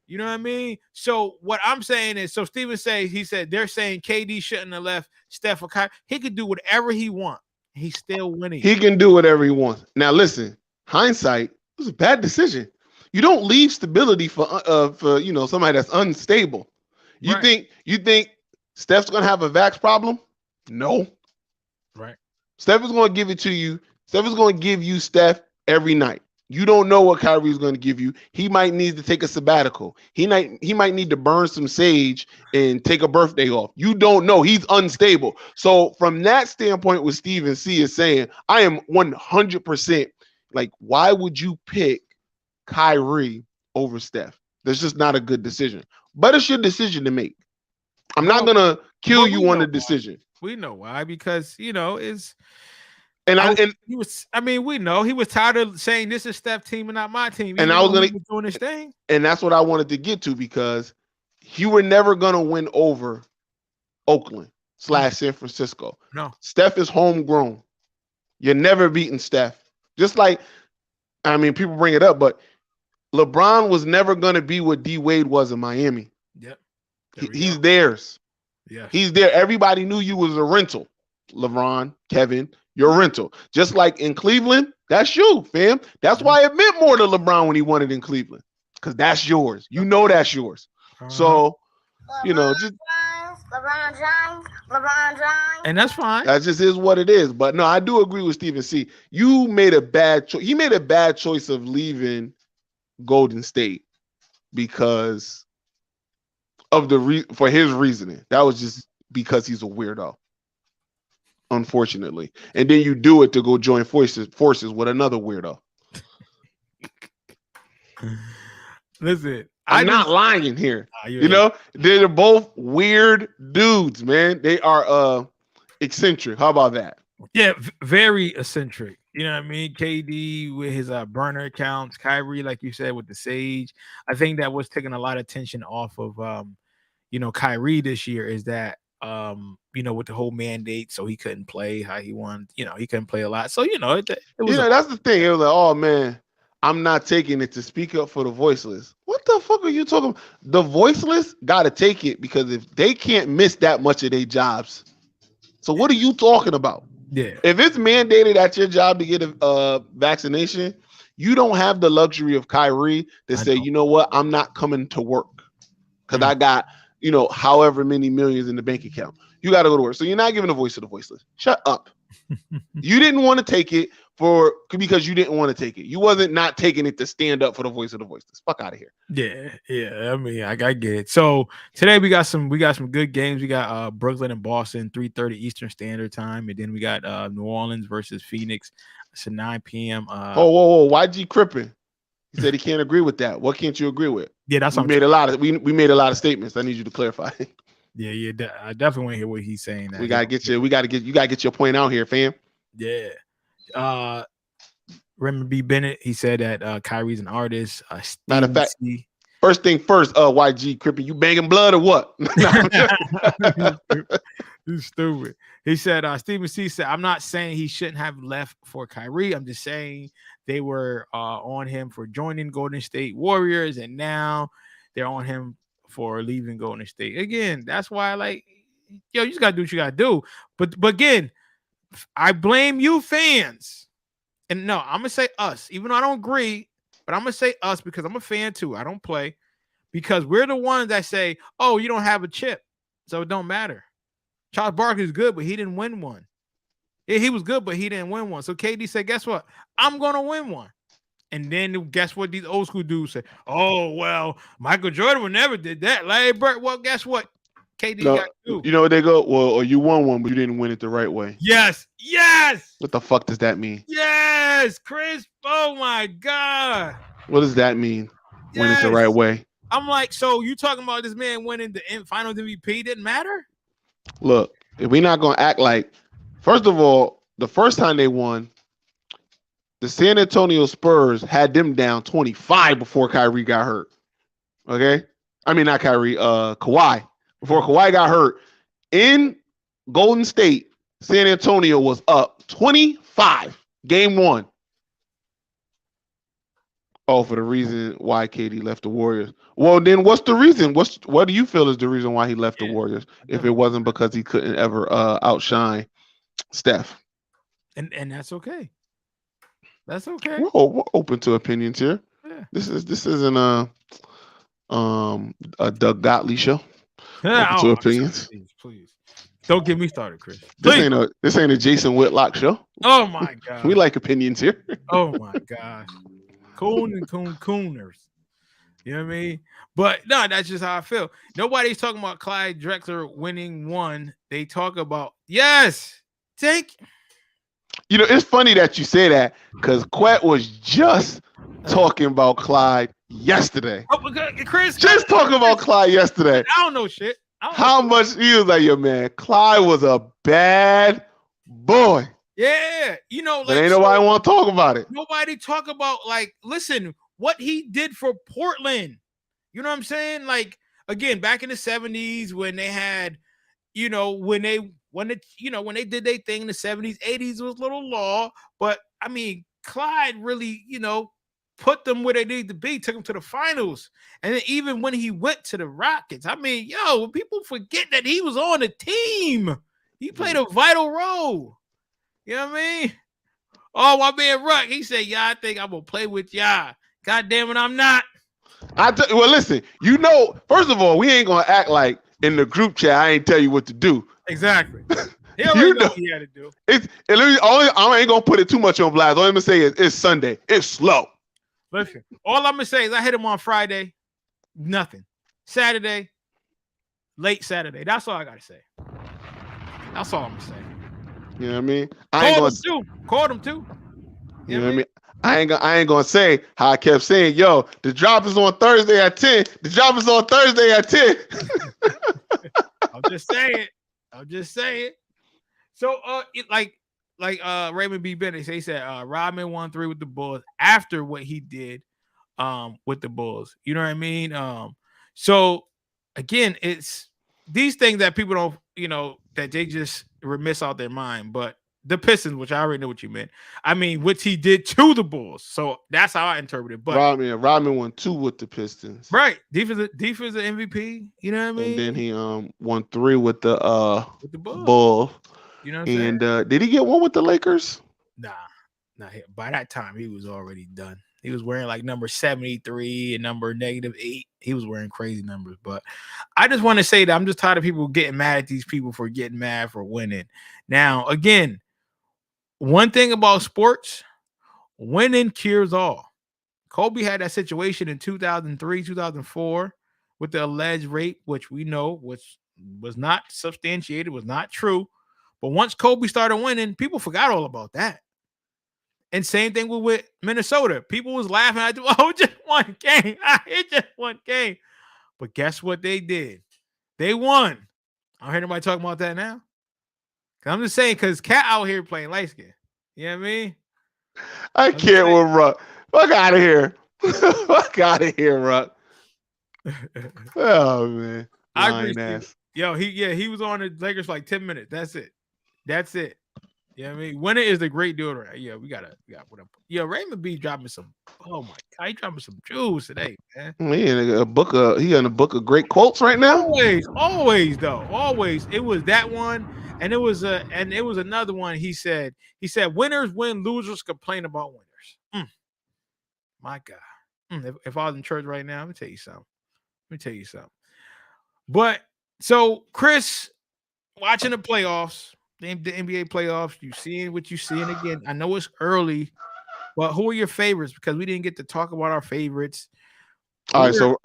You know what I mean? So what I'm saying is, so Steven he said they're saying KD shouldn't have left Steph or Kyrie. He could do whatever he wants. He's still winning. He can do whatever he wants. Now, listen, hindsight, it was a bad decision. You don't leave stability for somebody that's unstable. You think Steph's gonna have a vax problem? No. Right. Steph is gonna give it to you. Steph is gonna give you Steph every night. You don't know what Kyrie is going to give you. He might need to take a sabbatical. He might need to burn some sage and take a birthday off. You don't know. He's unstable. So from that standpoint, what Steven C is saying, I am 100% like, why would you pick Kyrie over Steph? That's just not a good decision. But it's your decision to make. I'm not going to kill you on the decision. We know why, because, it's... we know he was tired of saying this is Steph's team and not my team. And I was going to doing this thing. And that's what I wanted to get to, because you were never going to win over Oakland / San Francisco. No. Steph is homegrown. You're never beating Steph. Just like, people bring it up, but LeBron was never going to be what D Wade was in Miami. Yep. He's theirs. Yeah. He's there. Everybody knew you was a rental. LeBron, Kevin, your rental. Just like in Cleveland, that's you, fam. That's why it meant more to LeBron when he won it in Cleveland, because that's yours. You know that's yours. So, LeBron James. And that's fine. That just is what it is. But no, I do agree with Steven C. You made a bad choice. He made a bad choice of leaving Golden State because of for his reasoning. That was just because he's a weirdo. Unfortunately. And then you do it to go join forces with another weirdo. Listen, I'm not lying here. They're both weird dudes, man. They are eccentric. How about that? Yeah, very eccentric. You know what I mean? KD with his burner accounts, Kyrie, like you said, with the Sage. I think that was taking a lot of attention off of Kyrie this year, is that with the whole mandate, so he couldn't play how he wanted. He couldn't play a lot. So it was. That's the thing. It was like, oh man, I'm not taking it to speak up for the voiceless. What the fuck are you talking about? The voiceless got to take it, because if they can't miss that much of their jobs, so what are you talking about? Yeah. If it's mandated at your job to get a vaccination, you don't have the luxury of Kyrie to say, you know what, I'm not coming to work because I got however many millions in the bank account. You got to go to work. So you're not giving a voice to the voiceless. Shut up. You didn't want to take it because you didn't want to take it. You wasn't not taking it to stand up for the voice of the voiceless. Fuck out of here. Yeah. I get it. So today we got some good games. We got Brooklyn and Boston, 3:30 Eastern Standard Time, and then we got New Orleans versus Phoenix. It's at 9 p.m. Whoa! YG Crippen. He said he can't agree with that. What can't you agree with? Yeah, that's what we made a lot of statements. I need you to clarify. Yeah. I definitely want to hear what he's saying. You gotta get your point out here, fam. Yeah. Raymond B. Bennett, he said that Kyrie's an artist. Matter of fact, first thing first, YG Crippen, you banging blood or what? You stupid. He said, Steven C said, I'm not saying he shouldn't have left for Kyrie. I'm just saying they were on him for joining Golden State Warriors, and now they're on him for leaving Golden State. Again, that's why, you just got to do what you got to do. But again, I blame you fans. And no, I'm going to say us, even though I don't agree, but I'm going to say us because I'm a fan too. I don't play, because we're the ones that say, oh, you don't have a chip, so it don't matter. Charles Barkley's good, but he didn't win one. Yeah, he was good, but he didn't win one. So KD said, guess what? I'm going to win one. And then guess what these old school dudes say? Oh, well, Michael Jordan would never did that. Larry Bird, well, guess what? KD got two. You know what they go? Well, or you won one, but you didn't win it the right way. Yes. What the fuck does that mean? Yes, Chris. Oh my God. What does that mean? Yes. Win it the right way. I'm like, so you talking about this man winning the Finals MVP didn't matter? Look, if we're not gonna act like, first of all, the first time they won, the San Antonio Spurs had them down 25 before Kyrie got hurt. Okay? I mean, not Kyrie, Kawhi. Before Kawhi got hurt in Golden State, San Antonio was up 25, game 1. Oh, for the reason why KD left the Warriors. Well, then what's the reason? What do you feel is the reason why he left the Warriors if it wasn't because he couldn't ever outshine Steph? And that's okay. That's okay. We're open to opinions here. Yeah. This isn't a Doug Gottlieb show. Open to opinions. Please. Don't get me started, Chris. This ain't a Jason Whitlock show. Oh my God. We like opinions here. Oh my gosh. Coon and cooners. You know what I mean? But no, that's just how I feel. Nobody's talking about Clyde Drexler winning 1. They talk about take. You know, it's funny that you say that because Quet was just talking about Clyde yesterday. Oh, Chris, just talking about Clyde yesterday. I don't know shit. How much he was like, yo, man, Clyde was a bad boy. Yeah, you know, but ain't nobody want to talk about it. Nobody talk about listen, what he did for Portland. You know what I'm saying? Like, again, back in the 70s when they had, when they did their thing in the 70s, 80s was a little law, but I mean, Clyde really, put them where they need to be, took them to the finals. And then even when he went to the Rockets, I mean, people forget that he was on the team. He played a vital role. You know what I mean? Oh, my man Ruck, he said, I think I'm going to play with y'all. God damn it, I'm not. Well, listen, first of all, we ain't going to act like in the group chat, I ain't tell you what to do. Exactly. He already know what he had to do. I ain't going to put it too much on blast. All I'm going to say is it's Sunday. It's slow. Listen, all I'm going to say is I hit him on Friday. Nothing. Saturday. Late Saturday. That's all I got to say. That's all I'm going to say. You know what I mean? Called him too. You know what I mean? I ain't gonna say how I kept saying, yo, the drop is on Thursday at 10. The drop is on Thursday at 10. I'm just saying. So Raymond B. Bennett, he said Rodman won 3 with the Bulls after what he did with the Bulls. You know what I mean? So again, it's these things that people don't, that they just remiss out their mind. But the Pistons, which I already know what you meant. I mean, what he did to the Bulls. So that's how I interpret it. But Rodman won 2 with the Pistons. Right. Defensive MVP. You know what I mean? And then he won 3 with the Bulls. You know what I'm saying? And did he get 1 with the Lakers? Nah. By that time, he was already done. He was wearing like number 73 and number -8. He was wearing crazy numbers. But I just want to say that I'm just tired of people getting mad at these people for getting mad for winning. Now, again, one thing about sports, winning cures all. Kobe had that situation in 2003, 2004 with the alleged rape, which we know was not substantiated, was not true. But once Kobe started winning, people forgot all about that. And same thing with Minnesota. People was laughing at, just one game. It's just one game. But guess what they did? They won. I don't hear nobody talking about that now. I'm just saying, because Cat out here playing light skin. You know what I mean? I can't with Ruck. Fuck out of here. Fuck out of here, Ruck. Oh, man. I agree. Yo, he was on the Lakers for like 10 minutes. That's it. You know what I mean? Winning is the great deal. Right? Yeah, we got whatever. Yo, Raymond B dropping some. Oh my God, he dropping some jewels today, man. He in a book of great quotes right now. Always though. Always. It was that one, and it was another one. He said, winners win, losers complain about winners. My God. If I was in church right now, let me tell you something. But so Chris, watching the playoffs. The NBA playoffs, you seeing what you seeing again. I know it's early, but who are your favorites? Because we didn't get to talk about our favorites. All right, so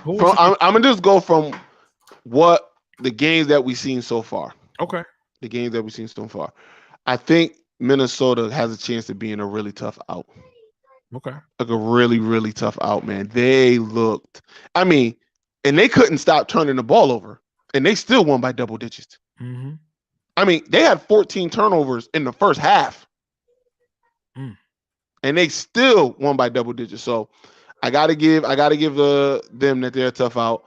I'm gonna just go from what the games that we've seen so far. Okay. The games that we've seen so far. I think Minnesota has a chance of being a really tough out. Okay. Like a really, really tough out, man. They looked, and they couldn't stop turning the ball over, and they still won by double digits. Mm-hmm. They had 14 turnovers in the first half. and they still won by double digits. So I gotta give them that they're tough out.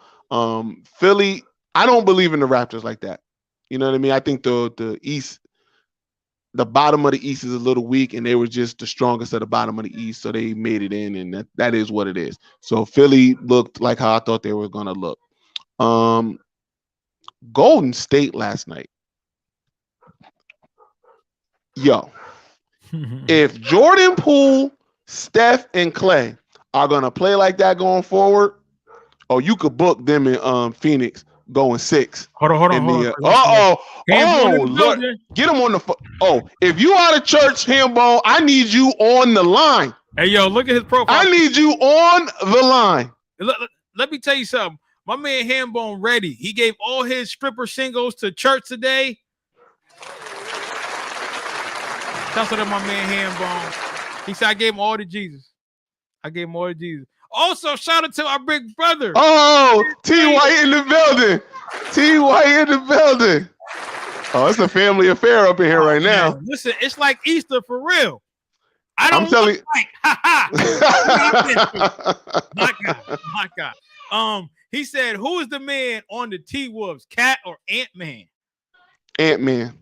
Philly, I don't believe in the Raptors like that. You know what I mean? I think the East, the bottom of the East is a little weak, and they were just the strongest at the bottom of the East, so they made it in, and that is what it is. So Philly looked like how I thought they were gonna look. Golden State last night. Yo, if Jordan Poole, Steph, and Clay are gonna play like that going forward, you could book them in Phoenix going 6. Hold on. Look, get him on the if you out of church, Hambone, I need you on the line. Hey, yo, look at his profile. I need you on the line. Let me tell you something. My man Hambone ready. He gave all his stripper singles to church today. Shout out to my man Hambone. He said I gave him all to Jesus. Also, shout out to our big brother. Oh, T. White in the building. Oh, it's a family affair up in here right now. Man, listen, it's like Easter for real. I'm telling you. My God. He said, who is the man on the T-Wolves, Cat or Ant-Man? Ant-Man.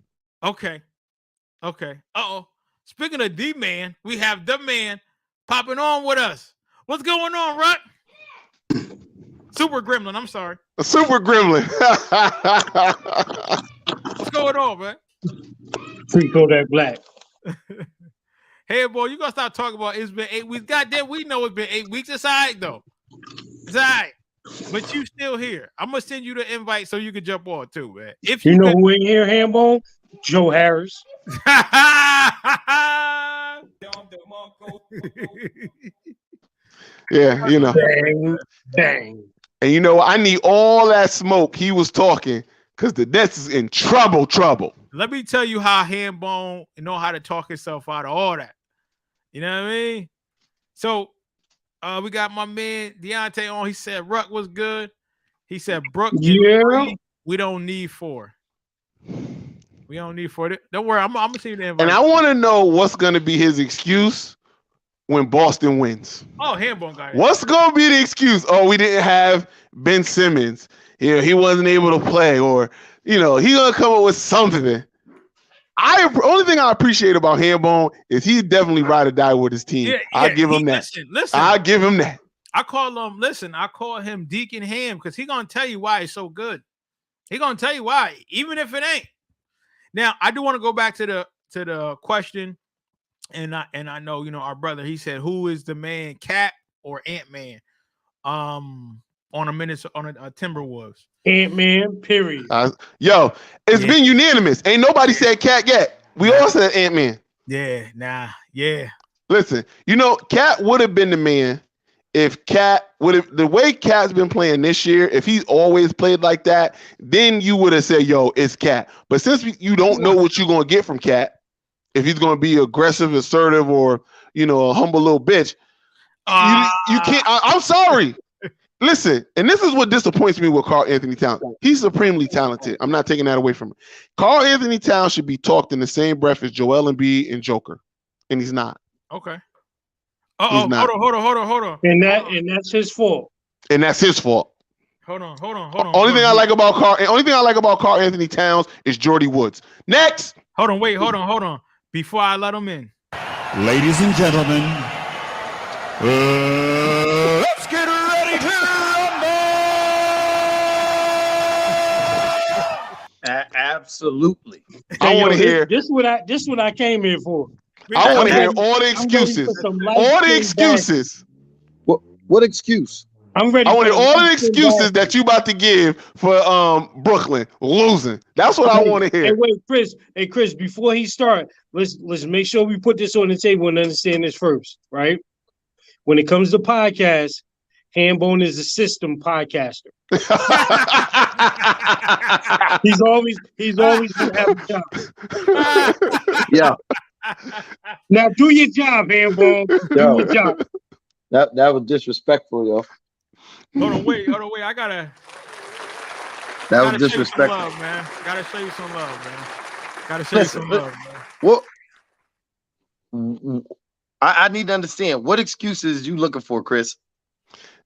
Okay. Uh-oh. Speaking of D-Man, we have the man popping on with us. What's going on, Ruck? Super Gremlin, I'm sorry. A Super Gremlin. What's going on, man? Free Kodak Black. Hey, boy, you got to stop talking about it's been 8 weeks. Goddamn, we know it's been 8 weeks. It's all right, though. It's all right. But you still here. I'm going to send you the invite so you can jump on, too, man. If you know who in here, Hambone? Joe Harris. Yeah, you know. Dang. And you know, I need all that smoke he was talking because the Nets is in trouble. Let me tell you how Hambone know how to talk himself out of all that. You know what I mean? So we got my man Deontay on. He said Ruck was good. He said Brooke, we don't need 4. We don't need 4. Don't worry, I'm gonna see you the invite. And I want to know what's gonna be his excuse when Boston wins. Oh, Hambone guy. What's gonna be the excuse? Oh, we didn't have Ben Simmons. He wasn't able to play, or he gonna come up with something. Only thing I appreciate about Hambone is he definitely ride or die with his team. Yeah, I give him that. Listen. I give him that. I call him Deacon Ham because he's gonna tell you why it's so good. He's gonna tell you why, even if it ain't. Now, I do want to go back to the question, and I know our brother. He said, "Who is the man, Cat or Ant-Man?" On a Timberwolves. Ant-Man. Period. It's been unanimous. Ain't nobody said Cat yet. We all said Ant-Man. Yeah. Listen, Cat would have been the man if Cat the way Cat's been playing this year, if he always played like that, then you would have said, it's Cat. But since you don't know what you're going to get from Cat, if he's going to be aggressive, assertive, or, a humble little bitch, you can't. I'm sorry. Listen, and this is what disappoints me with Karl Anthony Towns. He's supremely talented. I'm not taking that away from him. Karl Anthony Towns should be talked in the same breath as Joel Embiid and Joker, and he's not. Okay. Hold on. And that's his fault. And that's his fault. Hold on. Only thing I like about Karl Anthony Towns is Jordy Woods. Next. Hold on. Before I let him in. Ladies and gentlemen, let's get ready to rumble. Absolutely. I want to hear. This is what I came here for. I want to hear all the excuses. All the excuses. What excuse? I'm ready. I want to hear all the excuses that you about to give for Brooklyn losing. That's what I want to hear. Hey, wait, Chris. Before he start, let's make sure we put this on the table and understand this first, right? When it comes to podcasts, Hambone is a system podcaster. he's always gonna have a job. Yeah. Now do your job, Hambone. Do your job. That was disrespectful, yo. Hold on, wait. I gotta. That was disrespectful, love, man. Gotta show you some love, man. Well, I need to understand what excuses you looking for, Chris.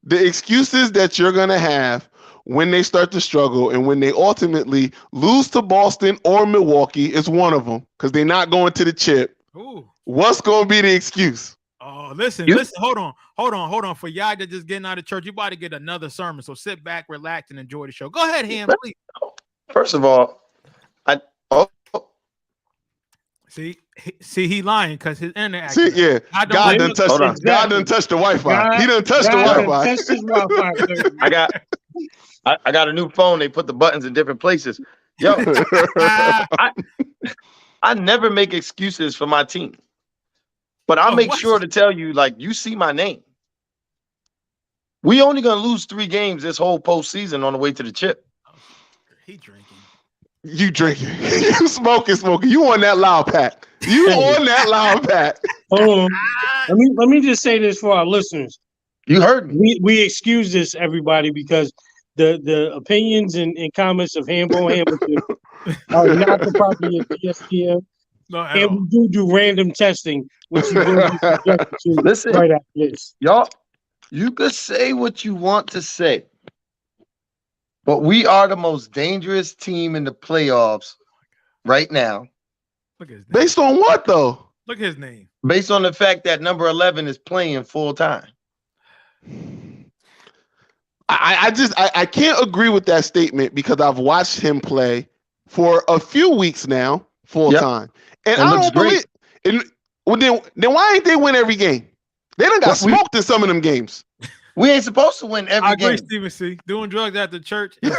The excuses that you're going to have when they start to struggle and when they ultimately lose to Boston or Milwaukee is one of them because they're not going to the chip. Ooh. What's going to be the excuse? Oh, listen. Hold on. For y'all that just getting out of church, you about to get another sermon. So sit back, relax, and enjoy the show. Go ahead, Ham, please. First of all, See, he lying because his internet. See, yeah, God done touched the Wi-Fi. He done touched the Wi-Fi. I got a new phone. They put the buttons in different places. Yo, I never make excuses for my team, but I'll make sure to tell you, like, you see my name. We only gonna lose 3 games this whole postseason on the way to the chip. He drinking. You drinking. You smoking. You on that loud pack. You on that loud pack. Hold on. Let me just say this for our listeners. You heard me. We excuse this, everybody, because the opinions and comments of Hambone Hamilton are not the property of ESPN. No, and we do random testing, which you will be subjected to. Listen, right after this. Y'all, you could say what you want to say, but we are the most dangerous team in the playoffs right now. Look at his name. Based on what, though? Look at his name. Based on the fact that number 11 is playing full time. I can't agree with that statement because I've watched him play for a few weeks now, full time. And I don't believe it. Well, then why ain't they win every game? They done got smoked in some of them games. We ain't supposed to win every game. I agree, Steven C. Doing drugs at the church. We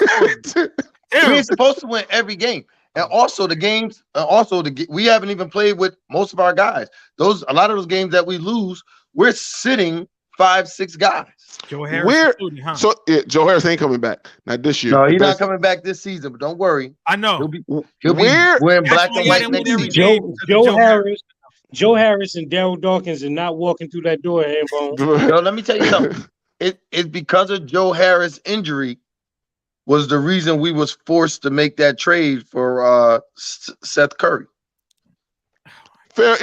ain't supposed to win every game. And also the games, we haven't even played with most of our guys. A lot of those games that we lose, we're sitting 5-6 guys. Joe Harris, Joe Harris ain't coming back not this year. No, he's not coming back this season. But don't worry. I know he'll be wearing black and white next season. Joe Harris and Daryl Dawkins are not walking through that door. Yo, let me tell you something. It's because of Joe Harris' injury was the reason we was forced to make that trade for Seth Curry. Fair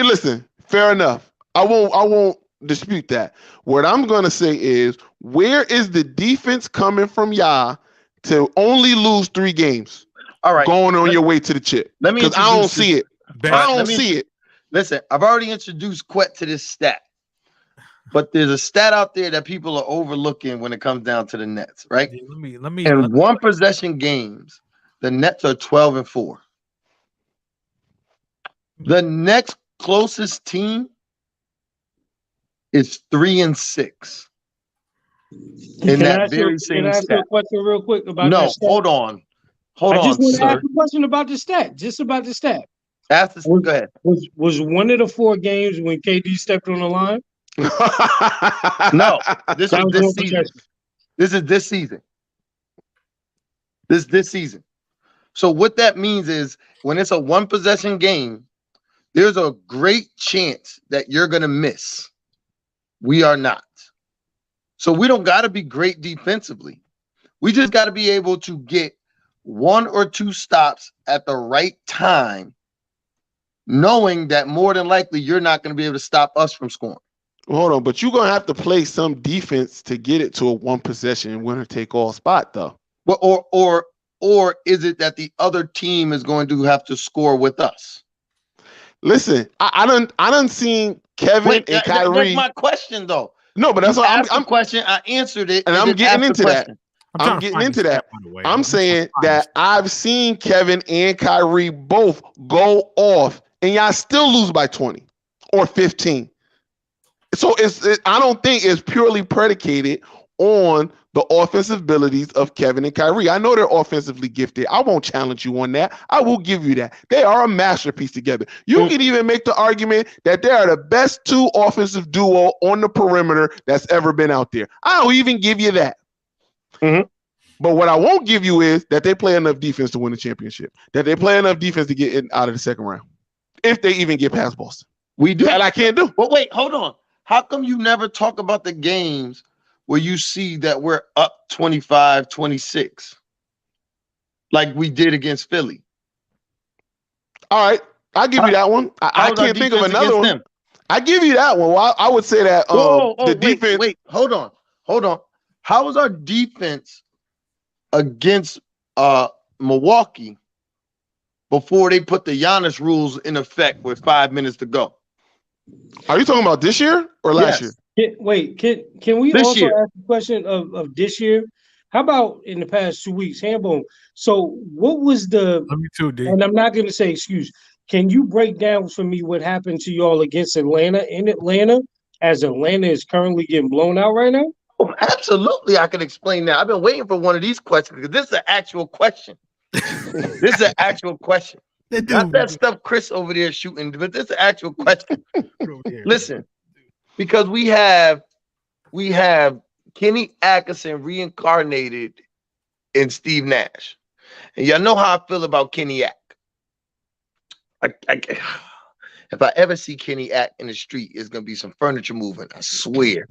enough. I won't dispute that. What I'm gonna say is, where is the defense coming from, y'all, to only lose 3 games? All right, going on your way to the chip. Because I don't see it. I don't see it. Listen, I've already introduced Quet to this stat, but there's a stat out there that people are overlooking when it comes down to the Nets, right? Yeah, let me. In one possession games, the Nets are 12-4. The next closest team is 3-6. In that very same stat. Can I ask you a question real quick about that stat? Hold on. I just want to ask a question about the stat. Just about the stat. Ask the go ahead. Was one of the 4 games when KD stepped on the line? No, this was this season. This is this season. This season. So what that means is when it's a 1 possession game, there's a great chance that you're gonna miss. We are not. So we don't got to be great defensively. We just got to be able to get 1 or 2 stops at the right time, knowing that more than likely you're not going to be able to stop us from scoring. Hold on, but you're going to have to play some defense to get it to a 1 possession winner take all spot, though. Well, or is it that the other team is going to have to score with us? Listen, I done seen Kevin and Kyrie. That's my question, though. No, but that's what I'm question. I answered it, and I'm getting into that. I'm getting into that. I'm saying that I've seen Kevin and Kyrie both go off, and y'all still lose by 20 or 15. So I don't think it's purely predicated on the offensive abilities of Kevin and Kyrie. I know they're offensively gifted. I won't challenge you on that. I will give you that. They are a masterpiece together. You can even make the argument that they are the best 2 offensive duo on the perimeter that's ever been out there. I'll even give you that. Mm-hmm. But what I won't give you is that they play enough defense to win the championship, that they play enough defense to get in out of the second round, if they even get past Boston. We do. That I can't do. But wait, hold on. How come you never talk about the games where you see that we're up 25-26 like we did against Philly? All right, I'll give you that one. I can't think of another one. I give you that one. Well, I would say that the defense. Wait, hold on. How was our defense against Milwaukee before they put the Giannis rules in effect with 5 minutes to go? Are you talking about this year or last year? Can we This also year. ask the question of this year? How about in the past 2 weeks, Hambone? So what was the? Me too, D. And I'm not going to say excuse. Can you break down for me what happened to y'all against Atlanta in Atlanta, as Atlanta is currently getting blown out right now? Oh, absolutely, I can explain that. I've been waiting for one of these questions because this is an actual question. This is an actual question. Not that stuff Chris over there shooting, but this is an actual question. Listen, because we have Kenny Atkinson reincarnated in Steve Nash. And y'all know how I feel about Kenny Ack. If I ever see Kenny Ack in the street, it's gonna be some furniture moving. I swear.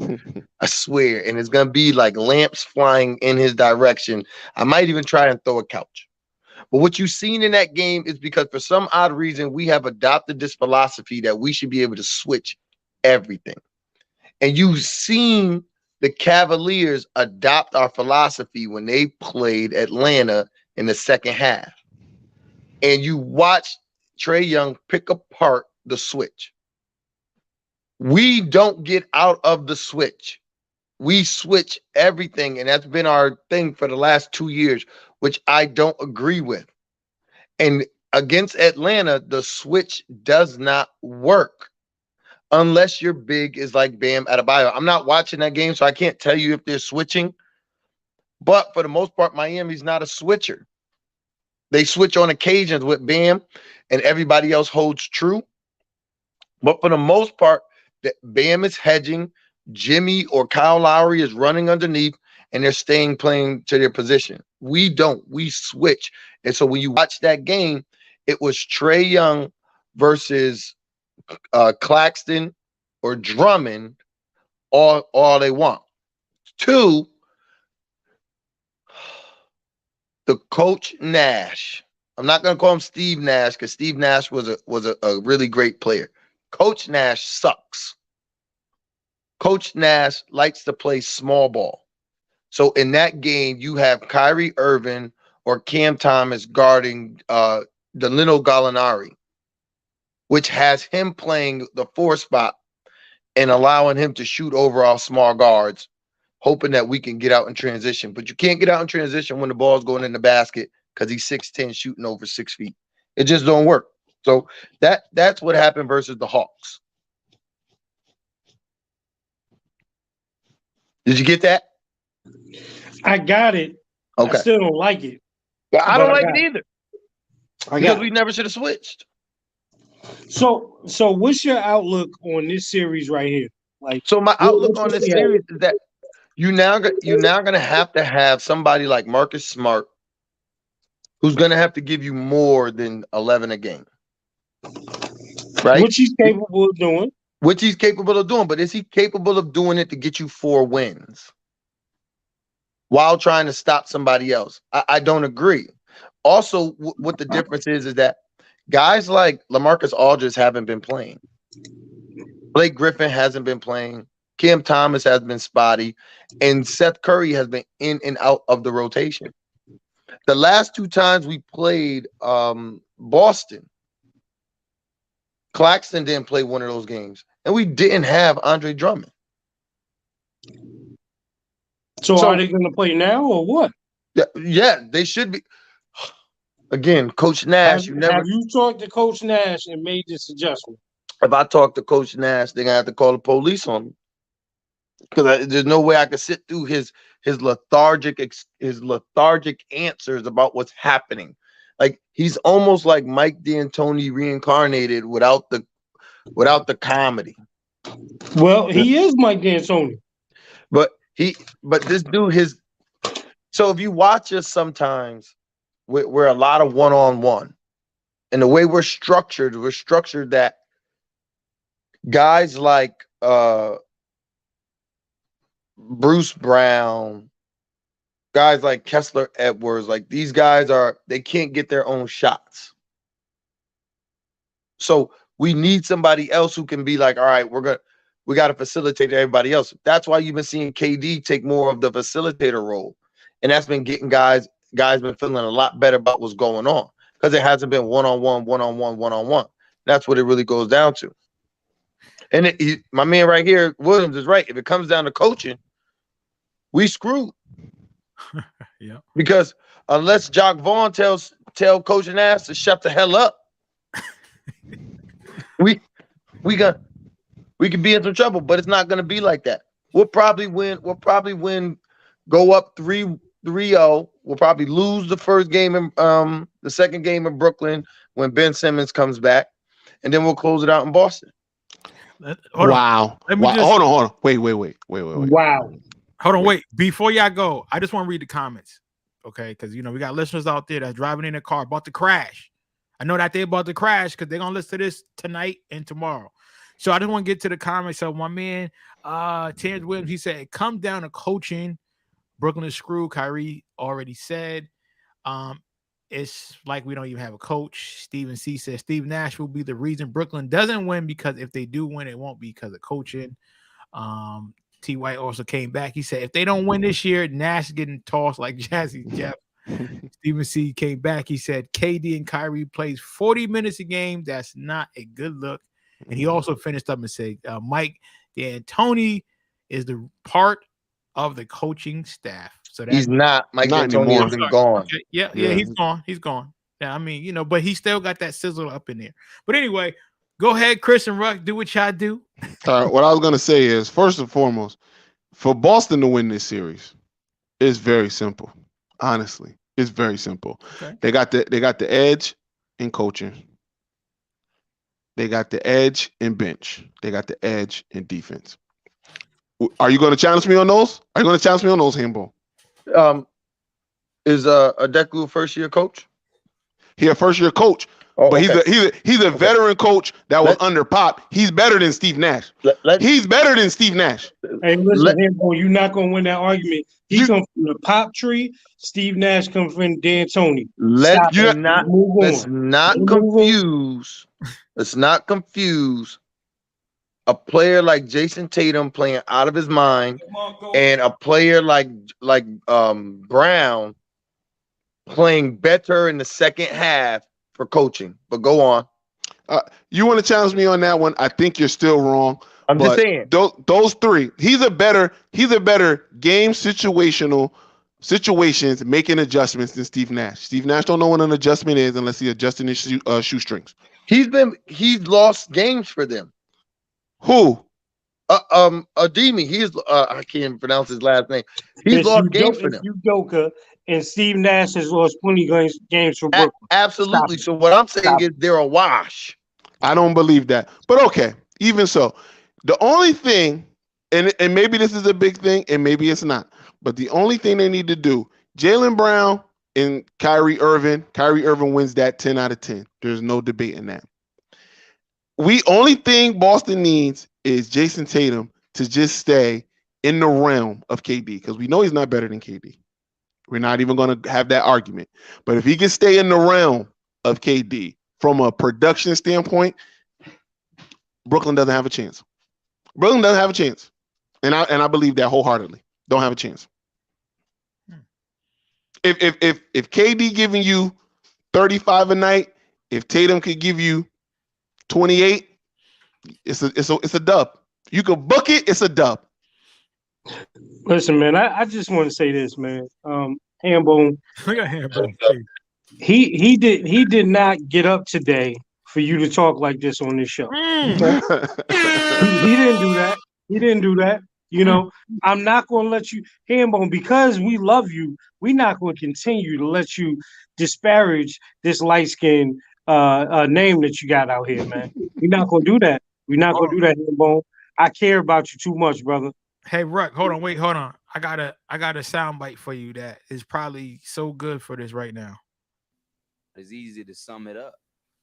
I swear. And it's gonna be like lamps flying in his direction. I might even try and throw a couch. But what you've seen in that game is because for some odd reason, we have adopted this philosophy that we should be able to switch everything. And you've seen the Cavaliers adopt our philosophy when they played Atlanta in the second half. And you watch Trae Young pick apart the switch. We don't get out of the switch. We switch everything, and that's been our thing for the last 2 years, which I don't agree with. And against Atlanta, the switch does not work unless your big is like Bam Adebayo. I'm not watching that game, so I can't tell you if they're switching. But for the most part, Miami's not a switcher. They switch on occasions with Bam, and everybody else holds true. But for the most part, Bam is hedging, Jimmy or Kyle Lowry is running underneath, and they're playing to their position. We don't. We switch. And so when you watch that game, it was Trae Young versus Claxton or Drummond all they want. 2, the coach Nash. I'm not going to call him Steve Nash because Steve Nash was a really great player. Coach Nash sucks. Coach Nash likes to play small ball. So in that game, you have Kyrie Irving or Cam Thomas guarding Danilo Gallinari, which has him playing the 4 spot and allowing him to shoot over our small guards, hoping that we can get out in transition. But you can't get out in transition when the ball's going in the basket because he's 6'10", shooting over 6 feet. It just don't work. So that's what happened versus the Hawks. Did you get that? I got it. Okay. I still don't like it. I don't like it either. Because we it. never should have switched. So what's your outlook on this series right here? Like, so my outlook on this series is that you're now gonna have to have somebody like Marcus Smart, who's gonna have to give you more than 11 a game, right? Which he's capable of doing. Which he's capable of doing, but is he capable of doing it to get you 4 wins while trying to stop somebody else? I don't agree. Also, what the difference is that guys like LaMarcus Aldridge haven't been playing. Blake Griffin hasn't been playing. Cam Thomas has been spotty. And Seth Curry has been in and out of the rotation. The last 2 times we played Boston, Claxton didn't play one of those games. And we didn't have Andre Drummond. So are they going to play now or what? Yeah, they should be. Again, Coach Nash, have you talked to Coach Nash and made this adjustment? If I talk to Coach Nash, they're gonna have to call the police on me because there's no way I could sit through his lethargic answers about what's happening. Like he's almost like Mike D'Antoni reincarnated without the comedy. Well, he is Mike D'Antoni, but this dude so if you watch us sometimes, we're a lot of one-on-one, and the way we're structured that guys like Bruce Brown, guys like Kessler Edwards, like these guys they can't get their own shots. So we need somebody else who can be like, all right, we got to facilitate everybody else. That's why you've been seeing KD take more of the facilitator role. And that's been getting guys been feeling a lot better about what's going on because it hasn't been one-on-one. That's what it really goes down to. And my man right here, Williams, is right. If it comes down to coaching, we screwed. Yeah. Because unless Jock Vaughn tell coaching ass to shut the hell up, we could be in some trouble, but it's not gonna be like that. We'll probably win, go up 3-0. We'll probably lose the first game in the second game in Brooklyn when Ben Simmons comes back, and then we'll close it out in Boston. Wow. Hold on. Wait. Wow. Hold on, wait. Before y'all go, I just want to read the comments. Okay, because we got listeners out there that's driving in a car about to crash. I know that they're about to crash because they're gonna listen to this tonight and tomorrow. So I just want to get to the comments. So my man, Terrance Williams, he said it comes down to coaching. Brooklyn is screwed. Kyrie already said. It's like we don't even have a coach. Stephen C says Steve Nash will be the reason Brooklyn doesn't win because if they do win, it won't be because of coaching. T. White also came back. He said if they don't win this year, Nash is getting tossed like Jazzy Jeff. Stephen C came back. He said KD and Kyrie plays 40 minutes a game. That's not a good look. And he also finished up and said Mike D'Antoni is the part of the coaching staff. So that's he's not. Mike D'Antoni has been gone. Okay. Yeah, he's gone. He's gone. Yeah, I mean, but he still got that sizzle up in there. But anyway, go ahead, Chris and Ruck, do what y'all do. All right, what I was gonna say is first and foremost, for Boston to win this series, it's very simple. Honestly, it's very simple. Okay. They got the edge in coaching. They got the edge in bench. They got the edge in defense. Are you going to challenge me on those? Are you going to challenge me on those, Handball? Is Adeku a first-year coach? He a first-year coach, but okay. he's a veteran coach that was under Pop. He's better than Steve Nash. He's better than Steve Nash. Hey, listen, Handball, you're not going to win that argument. He comes from the Pop tree. Steve Nash comes from D'Antoni. Let's not confuse a player like Jason Tatum playing out of his mind and a player like Brown playing better in the second half for coaching. But go on. You want to challenge me on that one? I think you're still wrong. I'm just saying those three. He's a better game situations making adjustments than Steve Nash. Steve Nash don't know what an adjustment is unless he adjusting his shoestrings. He's lost games for them. Who? Ademi. I can't pronounce his last name. He's lost games for them. Udoka and Steve Nash has lost plenty of games for Brooklyn. Absolutely. So what I'm saying is they're a wash. I don't believe that. But okay, even so, the only thing, and maybe this is a big thing, and maybe it's not, but the only thing they need to do, Jaylen Brown and Kyrie Irving wins that 10 out of 10. There's no debate in that. Only thing Boston needs is Jason Tatum to just stay in the realm of KD because we know he's not better than KD. We're not even going to have that argument. But if he can stay in the realm of KD from a production standpoint, Brooklyn doesn't have a chance. Brooklyn doesn't have a chance. And I believe that wholeheartedly. Don't have a chance. If KD giving you 35 a night, if Tatum could give you 28, it's a dub. You can book it, it's a dub. Listen, man, I just want to say this, man. Hambone. Look at Hambone. He did not get up today for you to talk like this on this show. He didn't do that. He didn't do that. I'm not going to let you, Hambone, because we love you, we're not going to continue to let you disparage this light-skinned name that you got out here, man. We're not going to do that. We're not going to do that, Hambone. I care about you too much, brother. Hey, Ruck, hold on. I got a sound bite for you that is probably so good for this right now. It's easy to sum it up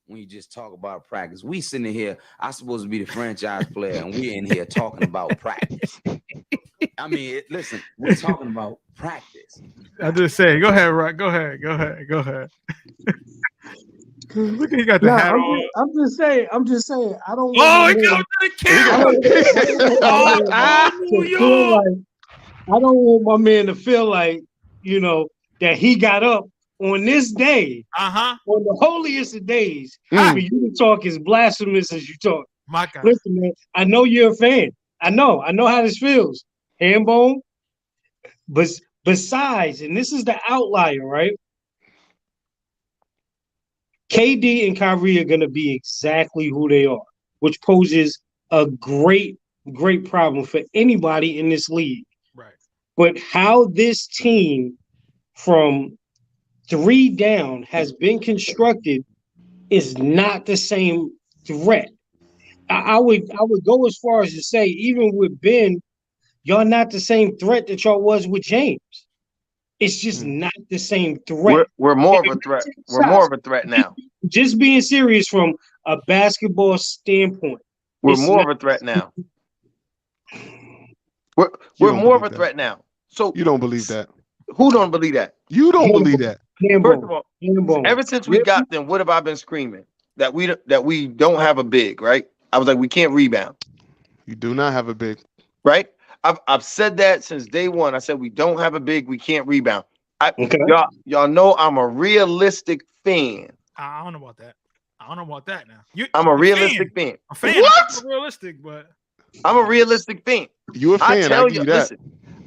when you just talk about practice. We sitting here, I'm supposed to be the franchise player, and we're in here talking about practice. I mean, listen, we're talking about practice. I just say, go ahead, Ruck. Go ahead. Look, he got the Nah, hat on. I'm just saying. I don't. Oh, want he my got man- the camera. I Oh, don't New want my man to feel York. like I don't want my man to feel like that he got up on this day, on the holiest of days, for you to talk as blasphemous as you talk. My God. Listen, man, I know you're a fan. I know how this feels. Hambone. But besides, and this is the outlier, right? KD and Kyrie are going to be exactly who they are, which poses a great problem for anybody in this league. Right. But how this team from 3 down has been constructed is not the same threat. I would go as far as to say, even with Ben, y'all not the same threat that y'all was with James. It's just not the same threat. We're more of a threat. We're more of a threat now. Just being serious from a basketball standpoint. We're more of a threat now. We're more of a threat now. So you don't believe that? Who don't believe that? You don't believe that? First of all, ever since we got them, what have I been screaming? That we don't have a big, right? I was like, we can't rebound. You do not have a big, right? I've said that since day one. I said we don't have a big, we can't rebound. Y'all know I'm a realistic fan. I don't know about that. Now. I'm a realistic fan. A fan. What? I'm realistic, but I'm a realistic fan. You a fan? I tell you that. Listen,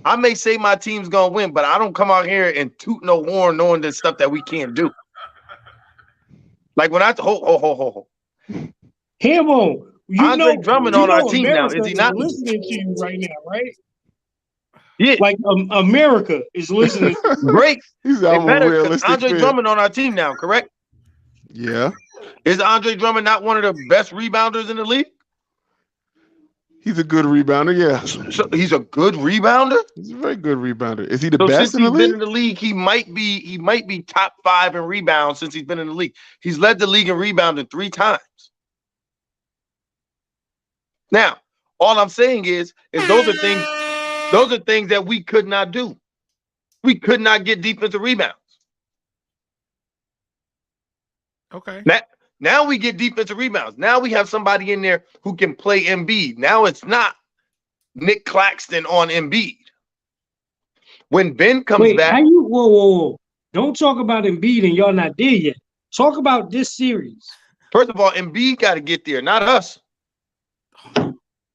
I may say my team's gonna win, but I don't come out here and toot no horn knowing this stuff that we can't do. Like when I hold. Hamo, Andre Drummond on our team now, is he not? Listening to you right now, right? Yeah, like America is listening. Great. He's realistic. Andre Drummond on our team now, correct? Yeah. Is Andre Drummond not one of the best rebounders in the league? He's a good rebounder, yeah. So he's a good rebounder? He's a very good rebounder. Is he the best in the league? Since he's been in the league, he might be top 5 in rebounds since he's been in the league. He's led the league in rebounding 3 times. Now, all I'm saying is those are things that we could not do. We could not get defensive rebounds. Okay. Now we get defensive rebounds. Now we have somebody in there who can play Embiid. Now it's not Nick Claxton on Embiid. When Ben comes back, whoa. Don't talk about Embiid and y'all not there yet. Talk about this series. First of all, Embiid got to get there, not us.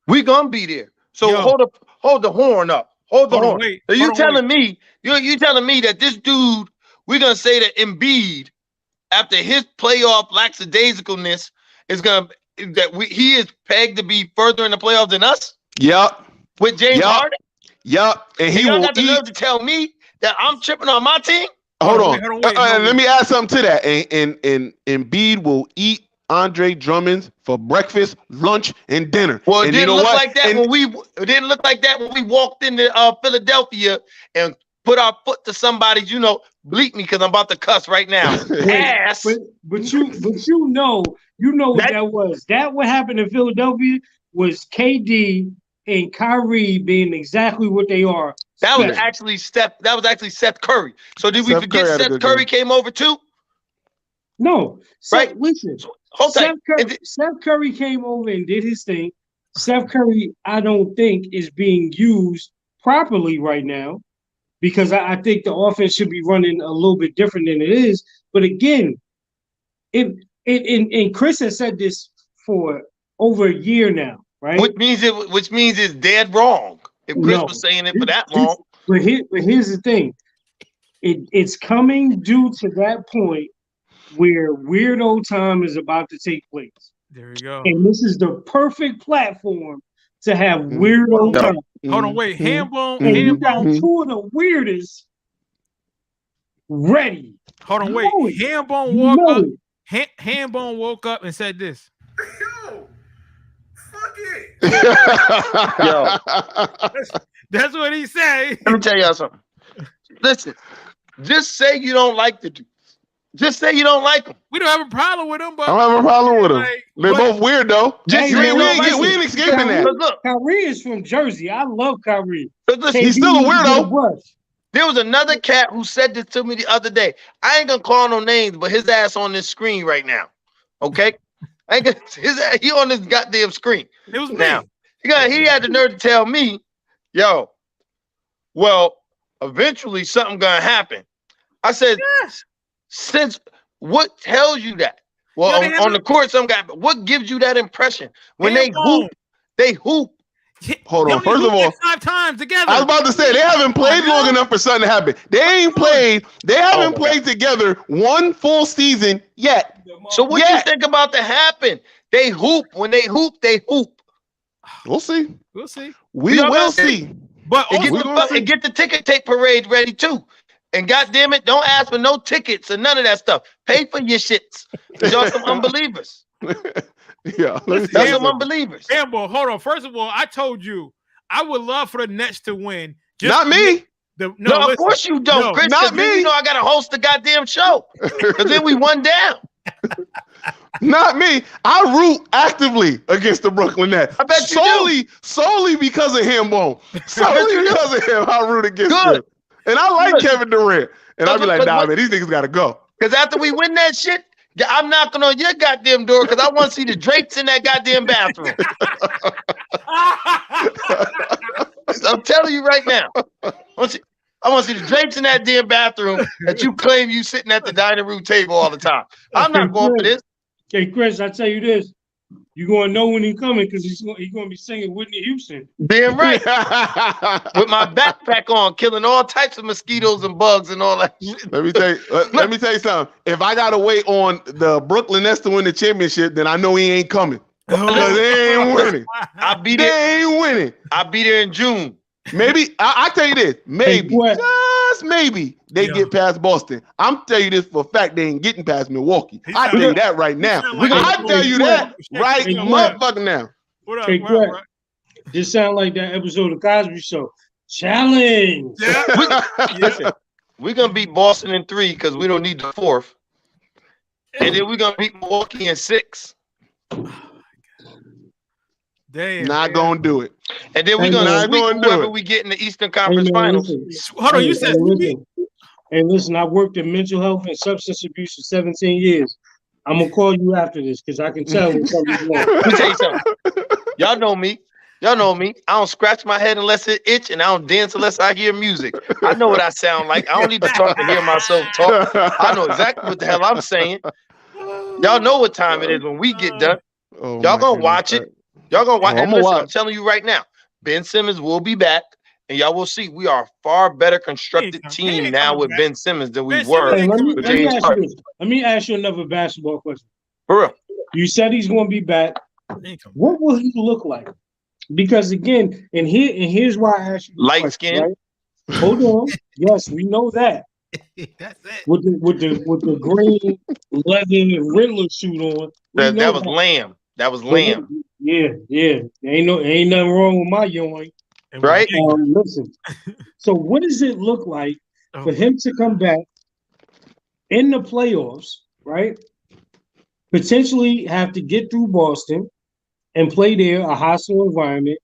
We gonna be there. So hold the horn up. Hold the horn. So you telling me that this dude, we're gonna say that Embiid, after his playoff lackadaisicalness, he is pegged to be further in the playoffs than us? Yep. With James Harden? Yep. And he y'all will got the nerve to tell me that I'm tripping on my team? Hold on. Let me add something to that. And Embiid will eat Andre Drummond for breakfast, lunch, and dinner. Well, it and didn't you know look what? like that it didn't look like that when we walked into Philadelphia and put our foot to somebody's, bleep me because I'm about to cuss right now. Ass. But you know what that was. That what happened in Philadelphia was KD and Kyrie being exactly what they are. That was actually Seth Curry. So did we forget Seth Curry came over too? No. Right. Listen. Seth Curry came over and did his thing. Seth Curry, I don't think, is being used properly right now because I think the offense should be running a little bit different than it is. But again, and Chris has said this for over a year now, right? Which means it's dead wrong. If Chris was saying it for that long. But here's the thing. It's coming due to that point where weirdo time is about to take place. There you go. And this is the perfect platform to have weirdo time. Hold on, wait. Hambone. And you got 2 of the weirdest ready. Hold on, wait. Hambone woke up. Hambone woke up and said this. Yo, fuck it. Yo. That's what he said. Let me tell y'all something. Listen, just say you don't like the dude. Just say you don't like them. We don't have a problem with them, but I don't have a problem with them. They're both weird though. We ain't escaping that. Look, Kyrie is from Jersey. I love Kyrie. Listen, he's still a weirdo. There was another cat who said this to me the other day. I ain't gonna call no names, but his ass on this screen right now. Okay, I ain't gonna, he on this goddamn screen. It was now. me. He had the nerve to tell me, yo, well, eventually something gonna happen. I said, yes. Since what tells you that? Well, on the court, some guy. What gives you that impression when they hoop? They hoop. Hold on. First of all, 5 times together. I was about to say they haven't played long enough for something to happen. They ain't played. They haven't played together one full season yet. So what do you think about to happen? They hoop. When they hoop, they hoop. We'll see. We'll see. We will see. But and get the ticket tape parade ready too. And goddamn it, don't ask for no tickets or none of that stuff. Pay for your shits. Y'all some unbelievers. Yeah, y'all some unbelievers. Campbell, hold on. First of all, I told you I would love for the Nets to win. Not me. No, of course you don't, Chris. Not me. You know I gotta host the goddamn show. Because then we won down. Not me. I root actively against the Brooklyn Nets. I bet you solely because of him, Solely because of him, I root against him. And I like Kevin Durant. And I'll be like, nah, man, these niggas gotta go. Because after we win that shit, I'm knocking on your goddamn door because I want to see the drapes in that goddamn bathroom. I'm telling you right now. I want to see the drapes in that damn bathroom that you claim you sitting at the dining room table all the time. I'm not going for this. Okay, Chris, I tell you this. You're going to know when he's coming because he's going to be singing Whitney Houston. Damn right. With my backpack on, killing all types of mosquitoes and bugs and all that shit. Let me tell you something. If I got to wait on the Brooklyn Nets to win the championship, then I know he ain't coming. Because they ain't winning. They ain't winning. I'll be there in June. Maybe, I tell you this, maybe, just maybe, they get past Boston. I'm telling you this for a fact, they ain't getting past Milwaukee. I tell you that right now. I tell you that right motherfucking now. What up? Hey, Greg, this sound like that episode of Cosby Show. Challenge. Listen, we're going to beat Boston in 3 because we don't need the 4th. And then we're going to beat Milwaukee in 6. Damn, not gonna do it. And then we're gonna sweep whoever we get in the Eastern Conference Finals. Hold on, you said hey, listen, I worked in mental health and substance abuse for 17 years. I'm gonna call you after this because I can tell when something's wrong. Let me tell you something. Y'all know me. Y'all know me. I don't scratch my head unless it itch, and I don't dance unless I hear music. I know what I sound like. I don't need to talk to hear myself talk. I know exactly what the hell I'm saying. Y'all know what time it is when we get done. Y'all gonna watch it. Y'all gonna watch it. Listen, I'm telling you right now, Ben Simmons will be back, and y'all will see we are a far better constructed team now with Ben Simmons than we were with James Harden. Let me ask you another basketball question. For real. You said he's gonna be back. What will he look like? Because again, and here's why I asked you. Light skin. Right? Hold on. Yes, we know that. That's it. With the green leather Riddler suit on. That was Lamb. That was Lamb. Yeah. Ain't nothing wrong with my yoink. Right? Listen. So what does it look like for him to come back in the playoffs, right? Potentially have to get through Boston and play there, a hostile environment.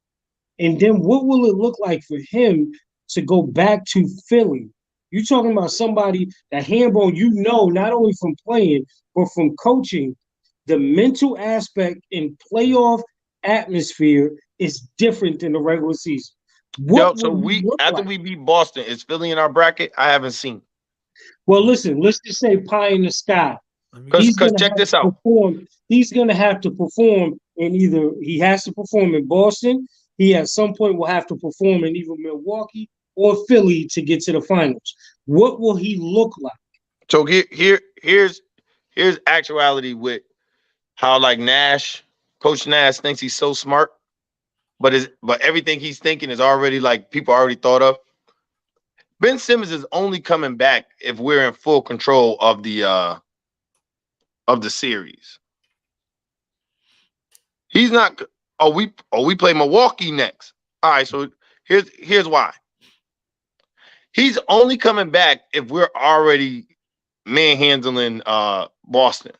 And then what will it look like for him to go back to Philly? You're talking about somebody that Hambone, not only from playing, but from coaching. The mental aspect in playoff atmosphere is different than the regular season. So we beat Boston, is Philly in our bracket? I haven't seen. Well, listen, let's just say pie in the sky. Because check this out. He's going to have to perform in either he has to perform in Boston. He at some point will have to perform in either Milwaukee or Philly to get to the finals. What will he look like? So here's actuality with how like Coach Nash thinks he's so smart, but everything he's thinking is already like people already thought of. Ben Simmons is only coming back if we're in full control of the series. He's not. We play Milwaukee next. All right, so here's why. He's only coming back if we're already manhandling Boston.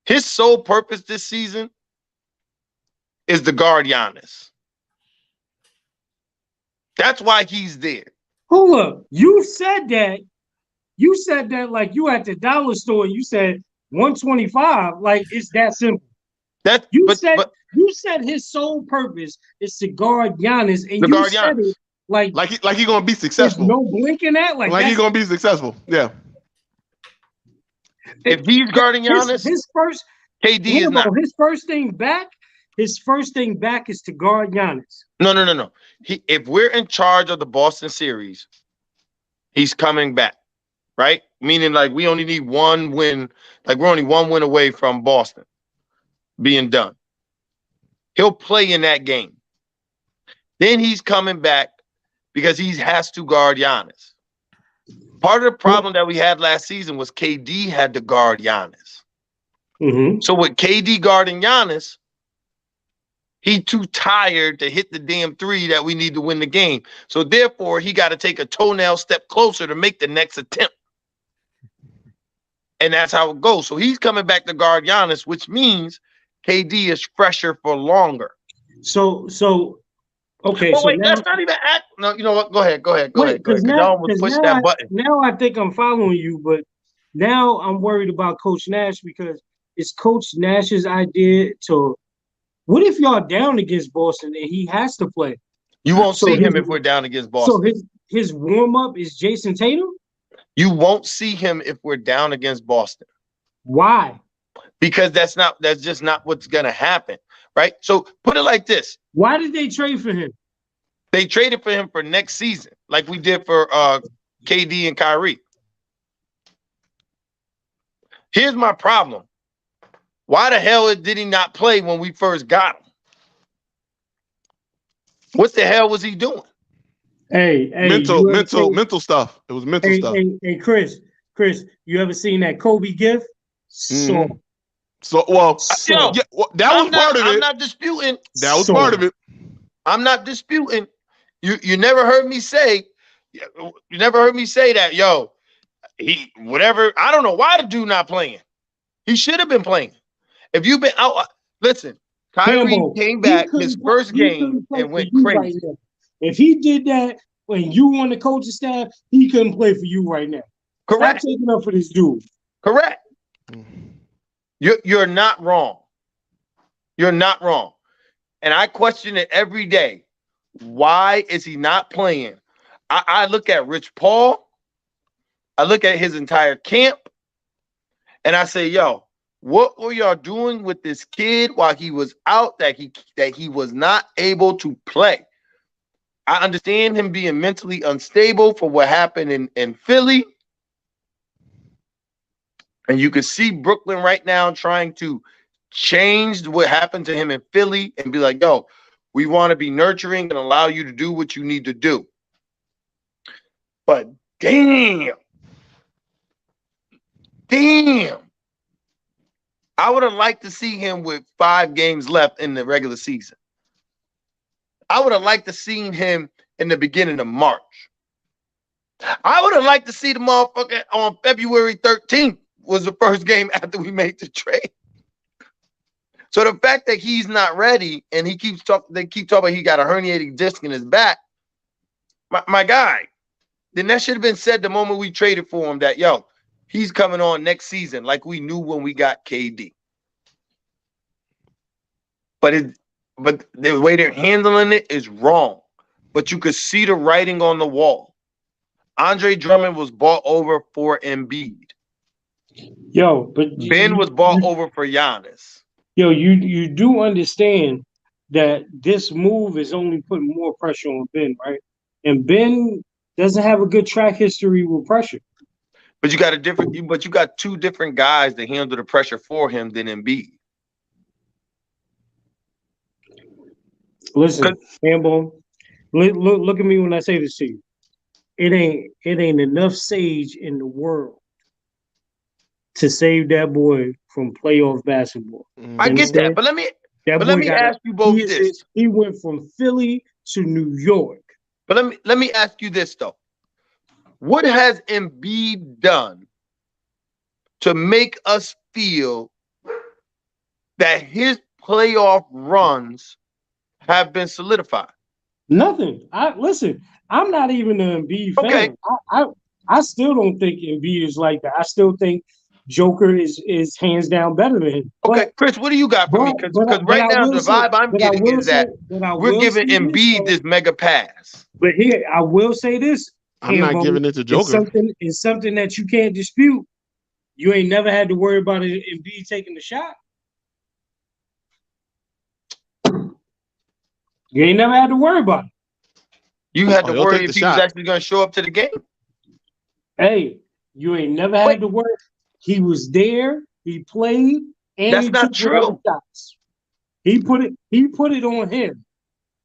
His sole purpose this season is to guard Giannis. That's why he's there. Hold up. You said that. You said that like you at the dollar store. And you said 125. Like it's that simple. You said his sole purpose is to guard Giannis, and you said it like he gonna be successful. No blinking that. Like he gonna be successful. Yeah. If he's guarding Giannis, his first KD is not. His first thing back is to guard Giannis. No. If we're in charge of the Boston series, he's coming back, right? Meaning like we only need one win. Like we're only one win away from Boston being done. He'll play in that game. Then he's coming back because he has to guard Giannis. Part of the problem that we had last season was KD had to guard Giannis. Mm-hmm. So with KD guarding Giannis, he too tired to hit the damn three that we need to win the game. So therefore, he got to take a toenail step closer to make the next attempt. And that's how it goes. So he's coming back to guard Giannis, which means KD is fresher for longer. So okay. Oh, so wait, now, that's not even act. No, you know what? Go ahead. Because Y'all almost push that button. Now I think I'm following you, but now I'm worried about Coach Nash because it's Coach Nash's idea to. What if y'all down against Boston and he has to play? You won't see him if we're down against Boston. So his warm up is Jason Tatum? You won't see him if we're down against Boston. Why? Because that's just not what's gonna happen, right? So put it like this. Why did they trade for him? They traded for him for next season, like we did for KD and Kyrie. Here's my problem. Why the hell did he not play when we first got him? What the hell was he doing? Hey, mental stuff. It was mental stuff. Hey, Chris, you ever seen that Kobe gift? That was part of it. I'm not disputing. That was part of it. I'm not disputing. You never heard me say. You never heard me say that. Yo, whatever. I don't know why the dude not playing. He should have been playing. If you've been out, listen. Kyrie came back his first game and went crazy. Right, if he did that when you were on the coaching staff, he couldn't play for you right now. Correct. Stop taking up for this dude. Correct. You're not wrong. You're not wrong. And I question it every day. Why is he not playing? I look at Rich Paul. I look at his entire camp. And I say, yo, what were y'all doing with this kid while he was out that he was not able to play? I understand him being mentally unstable for what happened in Philly. And you can see Brooklyn right now trying to change what happened to him in Philly and be like, yo, we want to be nurturing and allow you to do what you need to do. But damn. I would have liked to see him with 5 games left in the regular season. I would have liked to see him in the beginning of March. I would have liked to see the motherfucker on February 13th was the first game after we made the trade. So the fact that he's not ready and they keep talking about he got a herniated disc in his back, my guy, then that should have been said the moment we traded for him that, yo, he's coming on next season like we knew when we got KD. But the way they're handling it is wrong. But you could see the writing on the wall. Andre Drummond was bought over for Embiid. Yo, but Ben was bought over for Giannis. Yo, you do understand that this move is only putting more pressure on Ben, right? And Ben doesn't have a good track history with pressure. But you got 2 different guys that handle the pressure for him than Embiid. Listen, Sambo, look at me when I say this to you. It ain't enough sage in the world to save that boy from playoff basketball. I get that, but let me ask you both this. He went from Philly to New York. But let me ask you this though. What has Embiid done to make us feel that his playoff runs have been solidified? Nothing. Listen. I'm not even an Embiid fan. I still don't think Embiid is like that. I still think Joker is hands down better than him. Okay, Chris, what do you got for me? Because right now the vibe I'm getting is that we're giving Embiid this mega pass. But here, I will say this. I'm not giving it to Joker. It's something that you can't dispute. You ain't never had to worry about Embiid taking the shot. You ain't never had to worry about it. You had to worry if he was actually going to show up to the game. Hey, you ain't never had to worry. He was there. He played. And that's not true. He put it on him.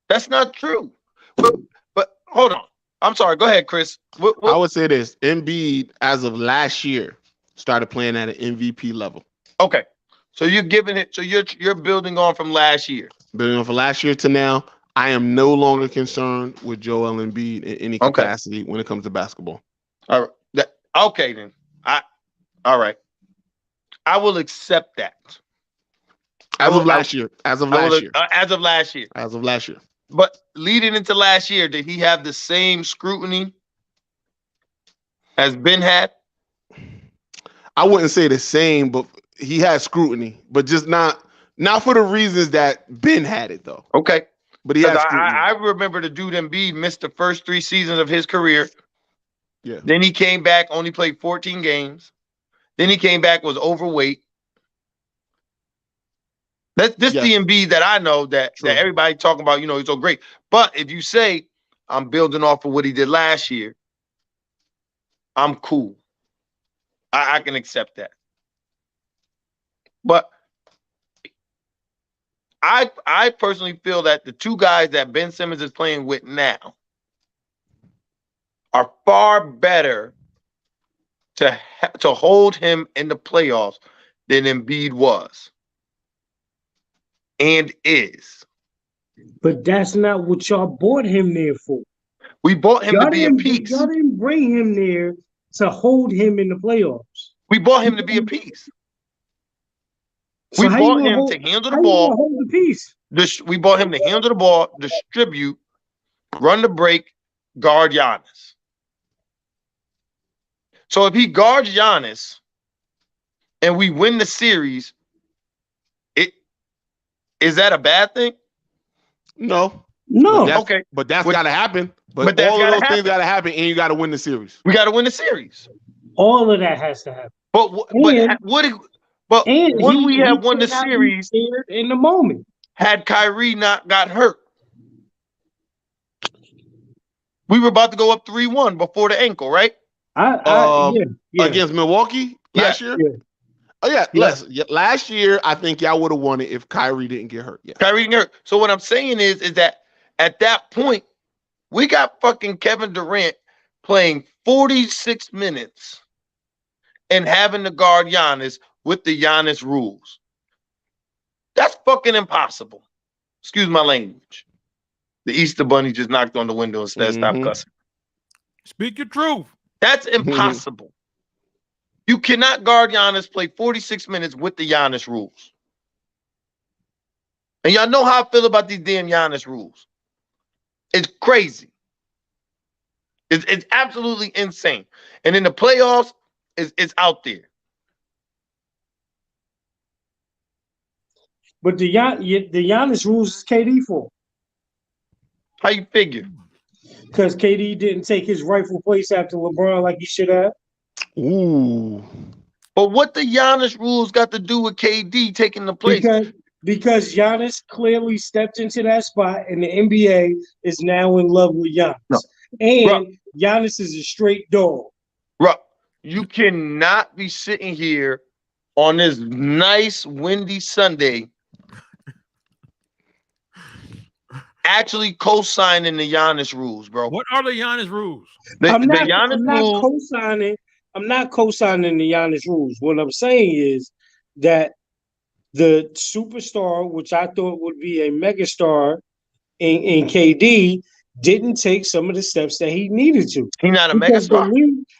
That's not true. But hold on. I'm sorry. Go ahead, Chris. I would say this: Embiid, as of last year, started playing at an MVP level. Okay, so you're giving it. So you're building on from last year. Building on from last year to now. I am no longer concerned with Joel Embiid in any capacity when it comes to basketball. All right. Okay, then. All right. I will accept that. As of last year. As of last year. But leading into last year, did he have the same scrutiny as Ben had? I wouldn't say the same, but he had scrutiny, but just not for the reasons that Ben had it, though. Okay. But he had scrutiny. I remember the dude Embiid missed the first 3 seasons of his career. Yeah. Then he came back, only played 14 games. Then he came back, was overweight. This the Embiid that I know that everybody talking about, he's so great. But if you say I'm building off of what he did last year, I'm cool. I can accept that. But I personally feel that the 2 guys that Ben Simmons is playing with now are far better to hold him in the playoffs than Embiid was and is. But that's not what y'all bought him there for. We bought him to be a piece. Y'all didn't bring him there to hold him in the playoffs. We bought him to be a piece. We bought him to handle the ball. Hold the piece. We bought him to handle the ball, distribute, run the break, guard Giannis. So if he guards Giannis and we win the series, is that a bad thing? No. Okay. But that's got to happen. But all of those things got to happen, and you got to win the series. We got to win the series. All of that has to happen. But when we have won the series in the moment, had Kyrie not got hurt, we were about to go up 3-1 before the ankle, right? Against Milwaukee last year. Yeah. Oh yeah, last year I think y'all would have won it if Kyrie didn't get hurt. Yeah, Kyrie didn't get hurt. So what I'm saying is that at that point we got fucking Kevin Durant playing 46 minutes and having to guard Giannis with the Giannis rules. That's fucking impossible. Excuse my language. The Easter Bunny just knocked on the window and said, "Stop cussing." Speak your truth. That's impossible. You cannot guard Giannis, play 46 minutes with the Giannis rules. And y'all know how I feel about these damn Giannis rules. It's crazy. It's absolutely insane. And in the playoffs, it's out there. But the Giannis rules is KD for. How you figure? Because KD didn't take his rightful place after LeBron like he should have. Ooh. But what the Giannis rules got to do with KD taking the place? Because Giannis clearly stepped into that spot, and the NBA is now in love with Giannis. No. And Giannis is a straight dog. Bro, you cannot be sitting here on this nice windy Sunday actually co-signing the Giannis rules, bro. What are the Giannis rules? I'm not co-signing the Giannis rules. What I'm saying is that the superstar, which I thought would be a megastar in KD, didn't take some of the steps that he needed to. He's not a megastar.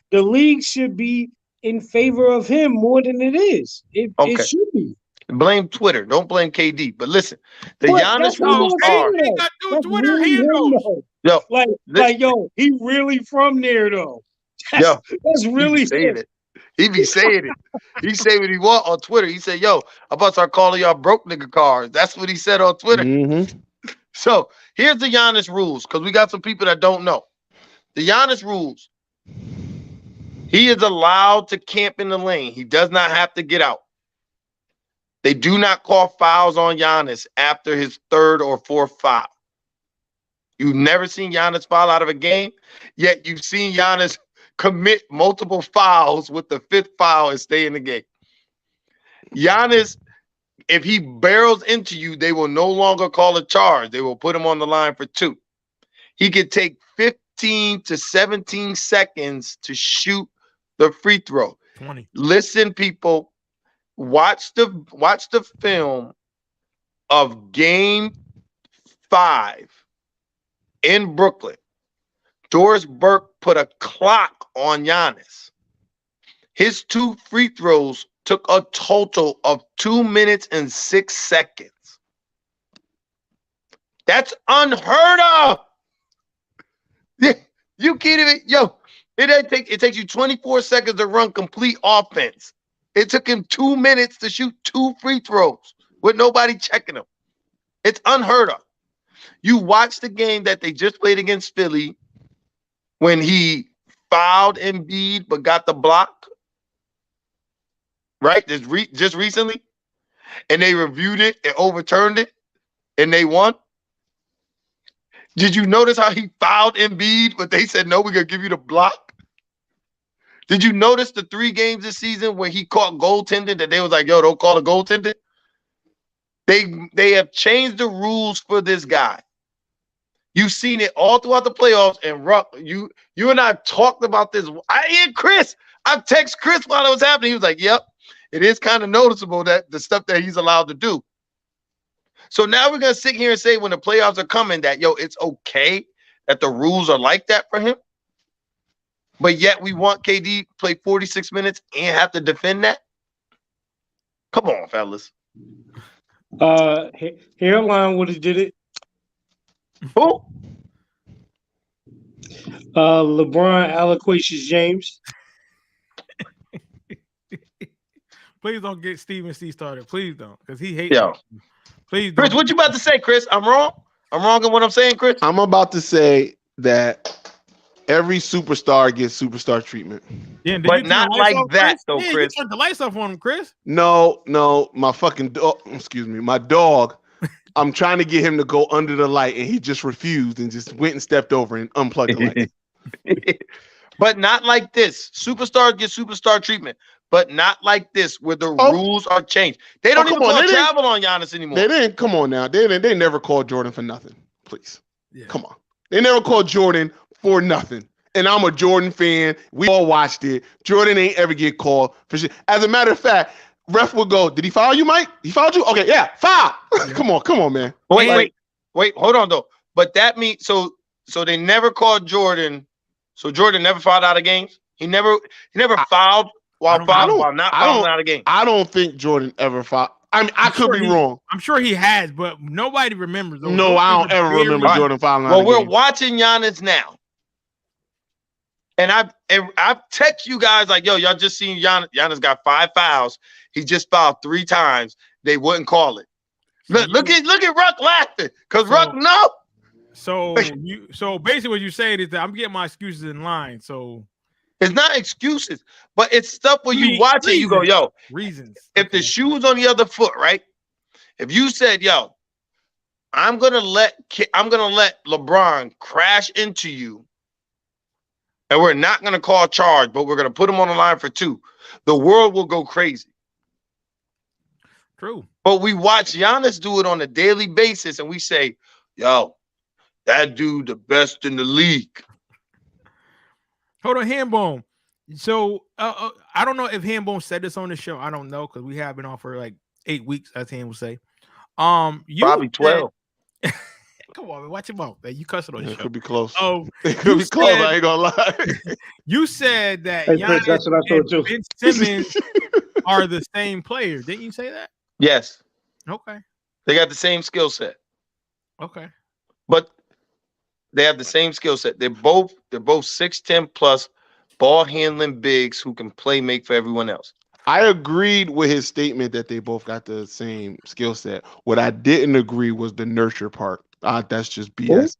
The league should be in favor of him more than it is. It should be. Blame Twitter. Don't blame KD. But listen, the But Giannis that's rules what are. I'm saying, though. That's really him, though. Yo, Yo, he really from there, though. That's really saying it. He be saying it. He say what he want on Twitter. He said, "Yo, I'm about to start calling y'all broke nigga cars." That's what he said on Twitter. Mm-hmm. So here's the Giannis rules, because we got some people that don't know. The Giannis rules. He is allowed to camp in the lane. He does not have to get out. They do not call fouls on Giannis after his third or fourth foul. You've never seen Giannis foul out of a game, yet you've seen Giannis commit multiple fouls with the fifth foul and stay in the game. Giannis, if he barrels into you, they will no longer call a charge. They will put him on the line for 2. He could take 15 to 17 seconds to shoot the free throw. 20. Listen, people, watch the film of Game 5 in Brooklyn. Doris Burke put a clock on Giannis. His 2 free throws took a total of 2 minutes and 6 seconds. That's unheard of. You can't even, it takes you 24 seconds to run complete offense. It took him 2 minutes to shoot 2 free throws with nobody checking him. It's unheard of. You watch the game that they just played against Philly when he fouled Embiid but got the block, right? Just recently, and they reviewed it and overturned it, and they won. Did you notice how he fouled Embiid, but they said, no, we're going to give you the block? Did you notice the 3 games this season where he caught goaltending that they was like, yo, don't call a goaltending? They have changed the rules for this guy. You've seen it all throughout the playoffs, and Ruck, you and I talked about this. I text Chris while it was happening. He was like, yep, it is kind of noticeable that the stuff that he's allowed to do. So now we're going to sit here and say when the playoffs are coming that, it's okay that the rules are like that for him. But yet we want KD to play 46 minutes and have to defend that? Come on, fellas. Hairline would have did it. Who? LeBron Aloquacious James. Please don't get Steven C started. Please don't, because he hates Yo. Please don't. Chris, what you about to say, Chris? I'm wrong? I'm wrong in what I'm saying, Chris? I'm about to say that every superstar gets superstar treatment. Yeah, but not like that, though, Chris. Chris. You turned the lights off on him, Chris. No, my fucking dog, my dog, I'm trying to get him to go under the light, and he just refused and just went and stepped over and unplugged the light. But not like this. Superstars get superstar treatment, but not like this, where the rules are changed. They don't even call travel on Giannis anymore. They didn't. Come on now. They never called Jordan for nothing. Please. Yeah. Come on. They never called Jordan for nothing. And I'm a Jordan fan. We all watched it. Jordan ain't ever get called for shit. As a matter of fact, ref would go, did he foul you, Mike? He fouled you? Okay, yeah, foul. Yeah. Come on, man. Wait, hold on though. But that means so they never called Jordan. So Jordan never fouled out of games. He never fouled while not fouling out of games. I don't think Jordan ever fouled. I mean, I could be wrong. I'm sure he has, but nobody remembers. No, I don't ever remember Jordan fouling out of games. Well, we're watching Giannis now. And I've texted you guys like, yo, y'all just seen Giannis got 5 fouls. He just fouled 3 times. They wouldn't call it. Look at Ruck laughing, because Ruck no. So basically what you're saying is that I'm getting my excuses in line. So it's not excuses, but it's stuff where you watch it, you go, yo, reasons. If the shoe's on the other foot, right? If you said, yo, I'm gonna let LeBron crash into you, and we're not gonna call a charge, but we're gonna put him on the line for 2, the world will go crazy. True. But we watch Giannis do it on a daily basis, and we say, yo, that dude the best in the league. Hold on, Hambone. So I don't know if Hambone said this on the show. I don't know, because we have been on for like 8 weeks, as Ham would say. Probably 12. Come on, man, watch him out, man. You cussing on the show. It could be close. Oh, it could be close. I ain't gonna lie. You said that Chris, that's what I told you. Ben Simmons are the same player. Didn't you say that? Yes. Okay. They got the same skill set. Okay. But they have the same skill set. They're both 6'10 plus ball handling bigs who can play make for everyone else. I agreed with his statement that they both got the same skill set. What I didn't agree was the nurture part. That's just BS.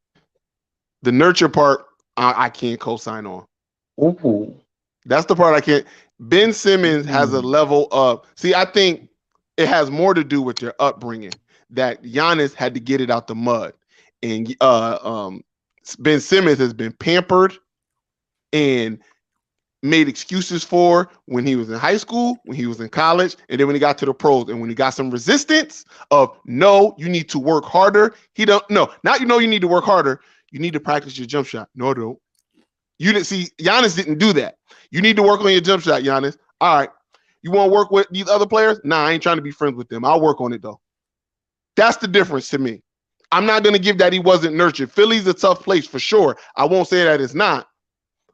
The nurture part, I can't co-sign on. Ooh. That's the part I can't. Ben Simmons has a level of. See, I think it has more to do with their upbringing. That Giannis had to get it out the mud, and Ben Simmons has been pampered and made excuses for when he was in high school, when he was in college, and then when he got to the pros, and when he got some resistance of no, you need to work harder. He don't no, not you need to work harder. You need to practice your jump shot. No, don't. You didn't see Giannis didn't do that. You need to work on your jump shot, Giannis. All right. You want to work with these other players? Nah, I ain't trying to be friends with them. I'll work on it though. That's the difference to me. I'm not going to give that he wasn't nurtured. Philly's a tough place for sure. I won't say that it's not,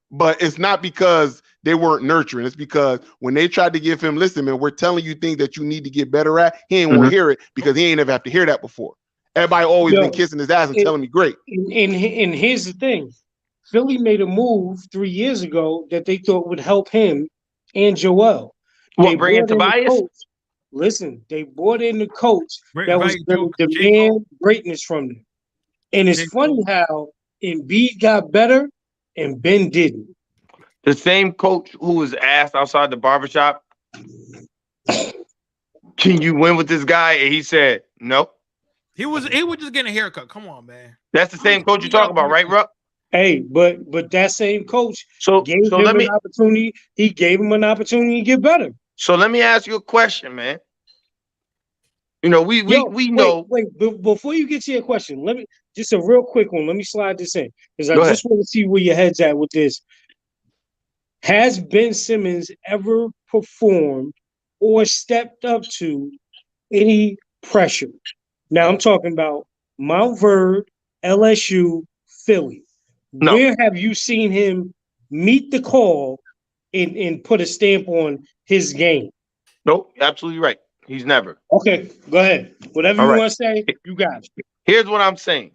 but it's not because they weren't nurturing. It's because when they tried to give him, listen, man, we're telling you things that you need to get better at. He ain't want to hear it because he ain't ever have to hear that before. Everybody always been kissing his ass and telling me great. And here's the thing. Philly made a move 3 years ago that they thought would help him and Joel. What, bring in Tobias? Listen, they brought in the coach that was Joe- the demand greatness from them. And it's funny how Embiid got better and Ben didn't. The same coach who was asked outside the barbershop, can you win with this guy? And he said, no. He was just getting a haircut. Come on, man. That's the same coach you're talking about, right, Ruck? Hey, but that same coach gave him let me an opportunity. He gave him an opportunity to get better. So let me ask you a question, man. You know, we know. Wait, before you get to your question, let me just a real quick one. Let me slide this in because I Go just want to see where your head's at with this. Has Ben Simmons ever performed or stepped up to any pressure? Now I'm talking about Mount Verde, LSU, Philly. No. Where have you seen him meet the call and put a stamp on his game? Nope, absolutely right. He's never. Okay, go ahead. Whatever you want to say, you got it. Here's what I'm saying.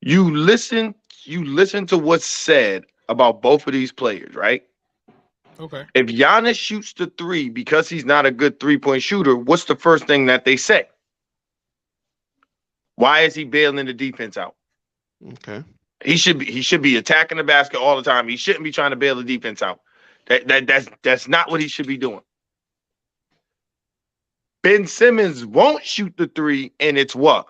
You listen to what's said about both of these players, right? Okay. If Giannis shoots the three because he's not a good three-point shooter, what's the first thing that they say? Why is he bailing the defense out? Okay. He should be attacking the basket all the time. He shouldn't be trying to bail the defense out. That's not what he should be doing. Ben Simmons won't shoot the three, and it's what?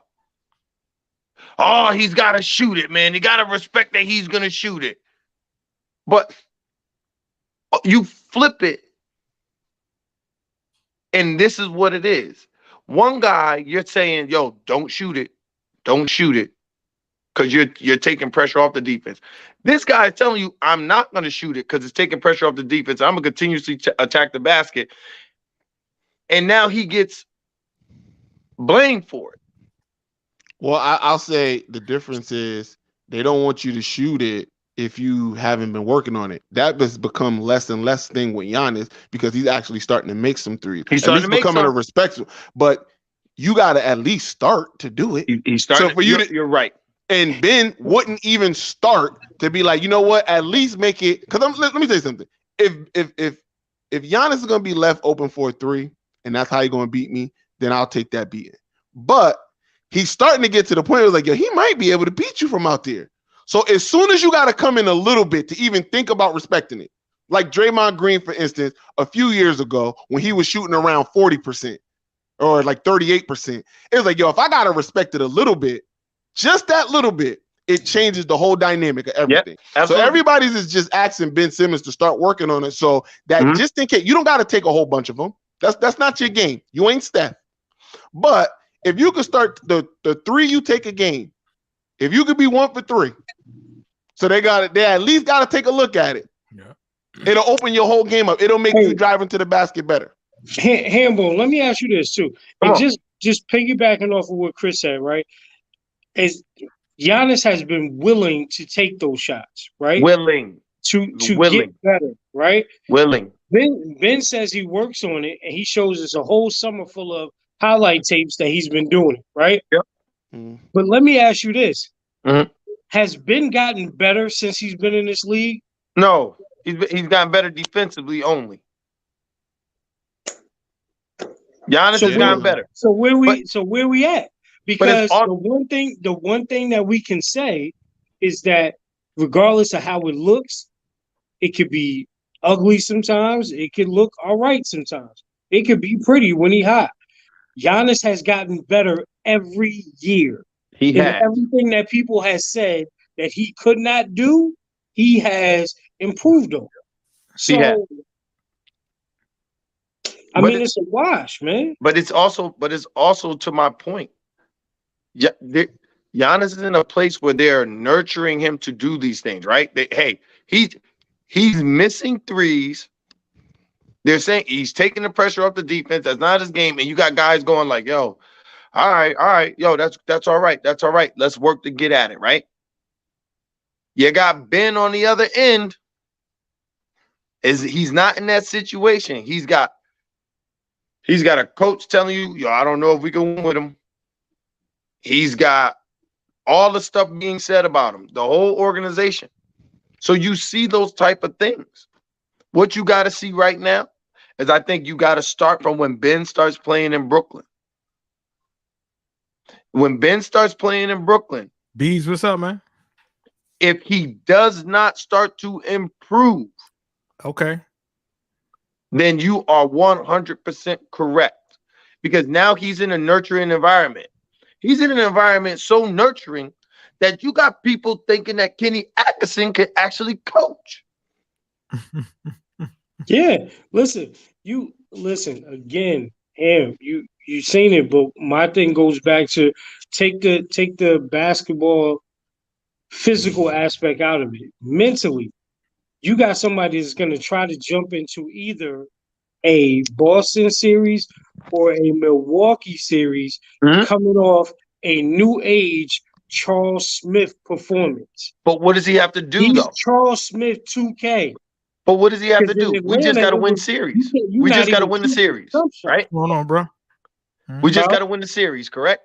Oh, he's got to shoot it, man. You got to respect that he's going to shoot it. But you flip it, and this is what it is. One guy, you're saying, yo, don't shoot it. Don't shoot it. Because you're taking pressure off the defense. This guy is telling you, I'm not going to shoot it because it's taking pressure off the defense. I'm going to continuously attack the basket. And now he gets blamed for it. Well, I'll say the difference is they don't want you to shoot it if you haven't been working on it. That has become less and less thing with Giannis because he's actually starting to make some threes. He's starting to make becoming some. a respectful. But you got to at least start to do it. He's starting. So for you, you're right. And Ben wouldn't even start to be like, you know what? At least make it. Because let me tell you something. If Giannis is going to be left open for a three, and that's how you're going to beat me, then I'll take that beating. But he's starting to get to the point where it's like, yo, he might be able to beat you from out there. So as soon as you got to come in a little bit to even think about respecting it, like Draymond Green, for instance, a few years ago when he was shooting around 40% or like 38%, it was like, yo, if I got to respect it a little bit, just that little bit, it changes the whole dynamic of everything. Yep, so everybody's is just asking Ben Simmons to start working on it so that just in case, you don't got to take a whole bunch of them. That's not your game. You ain't Steph. But if you could start the three you take a game, if you could be 1 for 3, so they at least got to take a look at it. Yeah. It'll open your whole game up. It'll make you driving to the basket better. Hambone, let me ask you this too. And just piggybacking off of what Chris said, right? Is Giannis has been willing to take those shots, right? Willing to get better, right? Willing. Ben says he works on it, and he shows us a whole summer full of highlight tapes that he's been doing, right? Yep. But let me ask you this. Mhm. Has Ben gotten better since he's been in this league? No, he's gotten better defensively only. Giannis has gotten better. So where we at? Because all- the one thing that we can say is that regardless of how it looks, it could be ugly sometimes. It could look all right sometimes. It could be pretty when he hot. Giannis has gotten better every year. He And has. everything that people have said that he could not do, he has improved on. So, has. I But mean, it's a wash, man. But it's also to my point. Yeah, Giannis is in a place where they're nurturing him to do these things, right? He's missing threes. They're saying he's taking the pressure off the defense. That's not his game. And you got guys going like, yo, all right, yo, that's all right. That's all right. Let's work to get at it, right? You got Ben on the other end. He's not in that situation. He's got a coach telling you, yo, I don't know if we can win with him. He's got all the stuff being said about him, the whole organization. So you see those type of things. What you got to see right now is I think you got to start from when Ben starts playing in Brooklyn. When Ben starts playing in Brooklyn. Bees, what's up, man? If he does not start to improve, okay, then you are 100% correct. Because now he's in a nurturing environment. He's in an environment so nurturing that you got people thinking that Kenny Atkinson could actually coach. Yeah, listen again, you seen it, but my thing goes back to take the basketball physical aspect out of it. Mentally, you got somebody that's going to try to jump into either a Boston series or a Milwaukee series coming off a new age Charles Smith performance. But what does he have to do, though? Charles Smith 2K. But what does he have to do? We just got to win series. We just got to win the series, right? Hold on, bro. We just got to win the series, correct?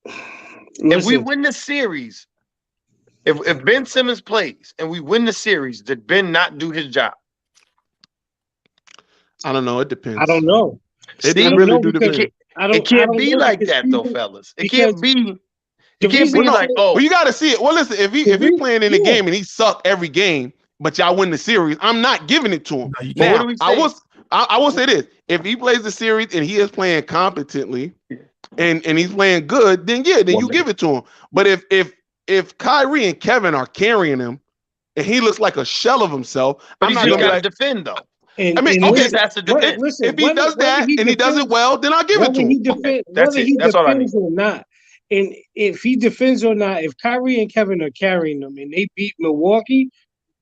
If we win the series, if Ben Simmons plays and we win the series, did Ben not do his job? I don't know. It depends. I don't know. It really do depend. It can't be like that, though, fellas. It can't be. It can't be like, oh. Well, you got to see it. Well, listen, if he playing in the game and he sucked every game, but y'all win the series, I'm not giving it to him. Now, what do we say? I will say this: if he plays the series and he is playing competently, and he's playing good, then yeah, then you give it to him. But if Kyrie and Kevin are carrying him, and he looks like a shell of himself, but I'm he's not gonna got to like, defend though. I mean, okay, that's a defense. Listen, if he does that and he does it well, then I'll give it to him. That's it. That's all I need. Or not, and if he defends or not, if Kyrie and Kevin are carrying them and they beat Milwaukee,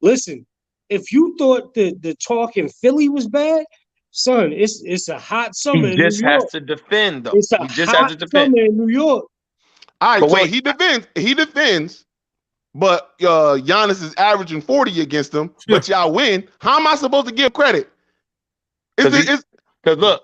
listen. If you thought the talk in Philly was bad, son, it's a hot summer in New York. He just has to defend, though. It's a hot summer in New York. All right, but so wait. he defends, but Giannis is averaging 40 against him, but y'all win. How am I supposed to give credit? Because look,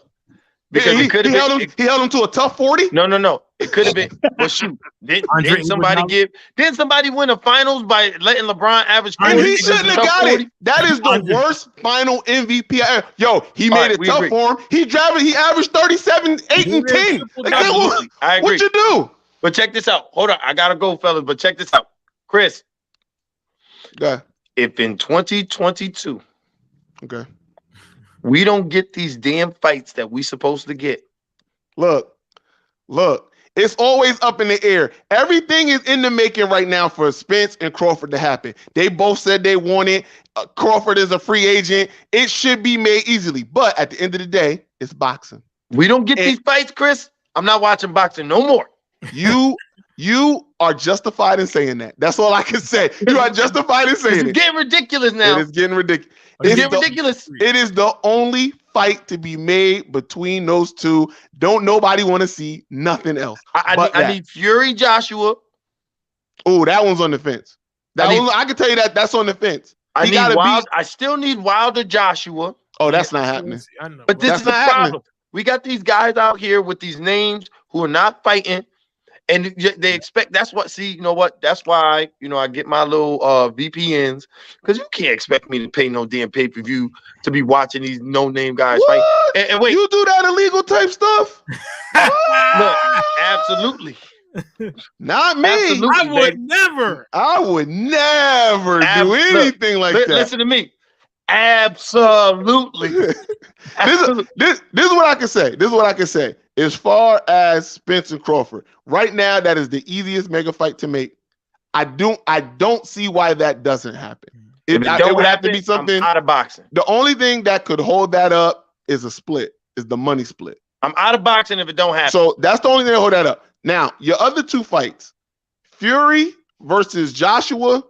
because he held him to a tough 40. No. It could have been. Well, shoot. Didn't somebody win the finals by letting LeBron average 40? And he shouldn't have got 40? It. That is the worst final MVP. Yo, he made it tough for him. He averaged 37, 8, and 10. I agree. What you do? But check this out. Hold on. I gotta go, fellas. But check this out. Chris. Okay. If in 2022, okay, we don't get these damn fights that we supposed to get. Look. It's always up in the air. Everything is in the making right now for Spence and Crawford to happen. They both said they want it. Crawford is a free agent. It should be made easily. But at the end of the day, it's boxing. We don't get these fights, Chris. I'm not watching boxing no more. You are justified in saying that. That's all I can say. You are justified in saying it. It's getting ridiculous now. It is getting ridiculous. It's getting ridiculous. It is the only fight to be made between those two. Don't nobody want to see nothing else. I need Fury Joshua. Oh, that one's on the fence. I can tell you that's on the fence. I He need gotta Wilder. I still need Wilder Joshua. Oh, that's not happening. I know, But this That's is the not happening. problem. We got these guys out here with these names who are not fighting, and they expect. That's what. See, you know what? That's why I get my little VPNs, because you can't expect me to pay no damn pay-per-view to be watching these no-name guys fight. And wait, You do that illegal type stuff? look, absolutely. Not me. Absolutely, I would baby. never. I would never do Look, anything like that. Listen to me. Absolutely. This is what I can say. This is what I can say. As far as Spence and Crawford, right now, that is the easiest mega fight to make. I don't see why that doesn't happen. It would have to be something I'm out of boxing. The only thing that could hold that up is a split, is the money split. I'm out of boxing if it don't happen. So that's the only thing that hold that up. Now, your other two fights, Fury versus Joshua,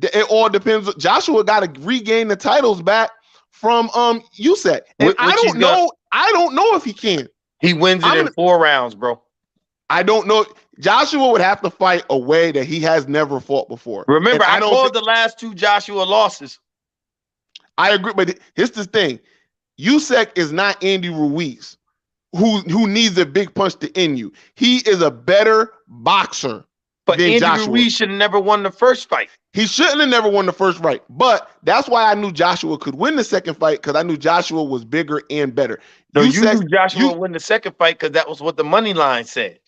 it all depends. Joshua got to regain the titles back from Usyk. And I don't know if he can. He wins it in 4 rounds, bro. I don't know. Joshua would have to fight a way that he has never fought before. Remember, I called the last 2 Joshua losses. I agree, but here's the thing. Usyk is not Andy Ruiz, who needs a big punch to end you. He is a better boxer. But than Andy Joshua. Ruiz should have never won the first fight. He shouldn't have never won the first fight. But that's why I knew Joshua could win the second fight, because I knew Joshua was bigger and better. No, you knew Joshua would win the second fight because that was what the money line said.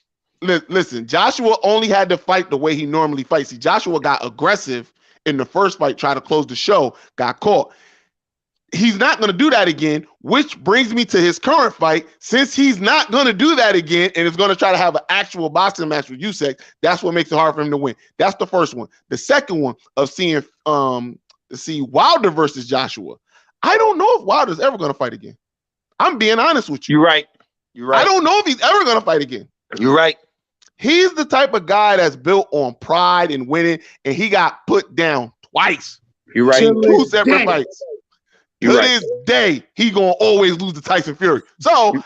Listen, Joshua only had to fight the way he normally fights. See, Joshua got aggressive in the first fight, tried to close the show, got caught. He's not going to do that again, which brings me to his current fight. Since he's not going to do that again and is going to try to have an actual boxing match with Usyk, that's what makes it hard for him to win. That's the first one. The second one of seeing Wilder versus Joshua. I don't know if Wilder's ever going to fight again. I'm being honest with you. You're right. I don't know if he's ever going to fight again. You're right. He's the type of guy that's built on pride and winning, and he got put down twice. You're right. 2 separate fights. To Right. this day, he gonna always lose to Tyson Fury. So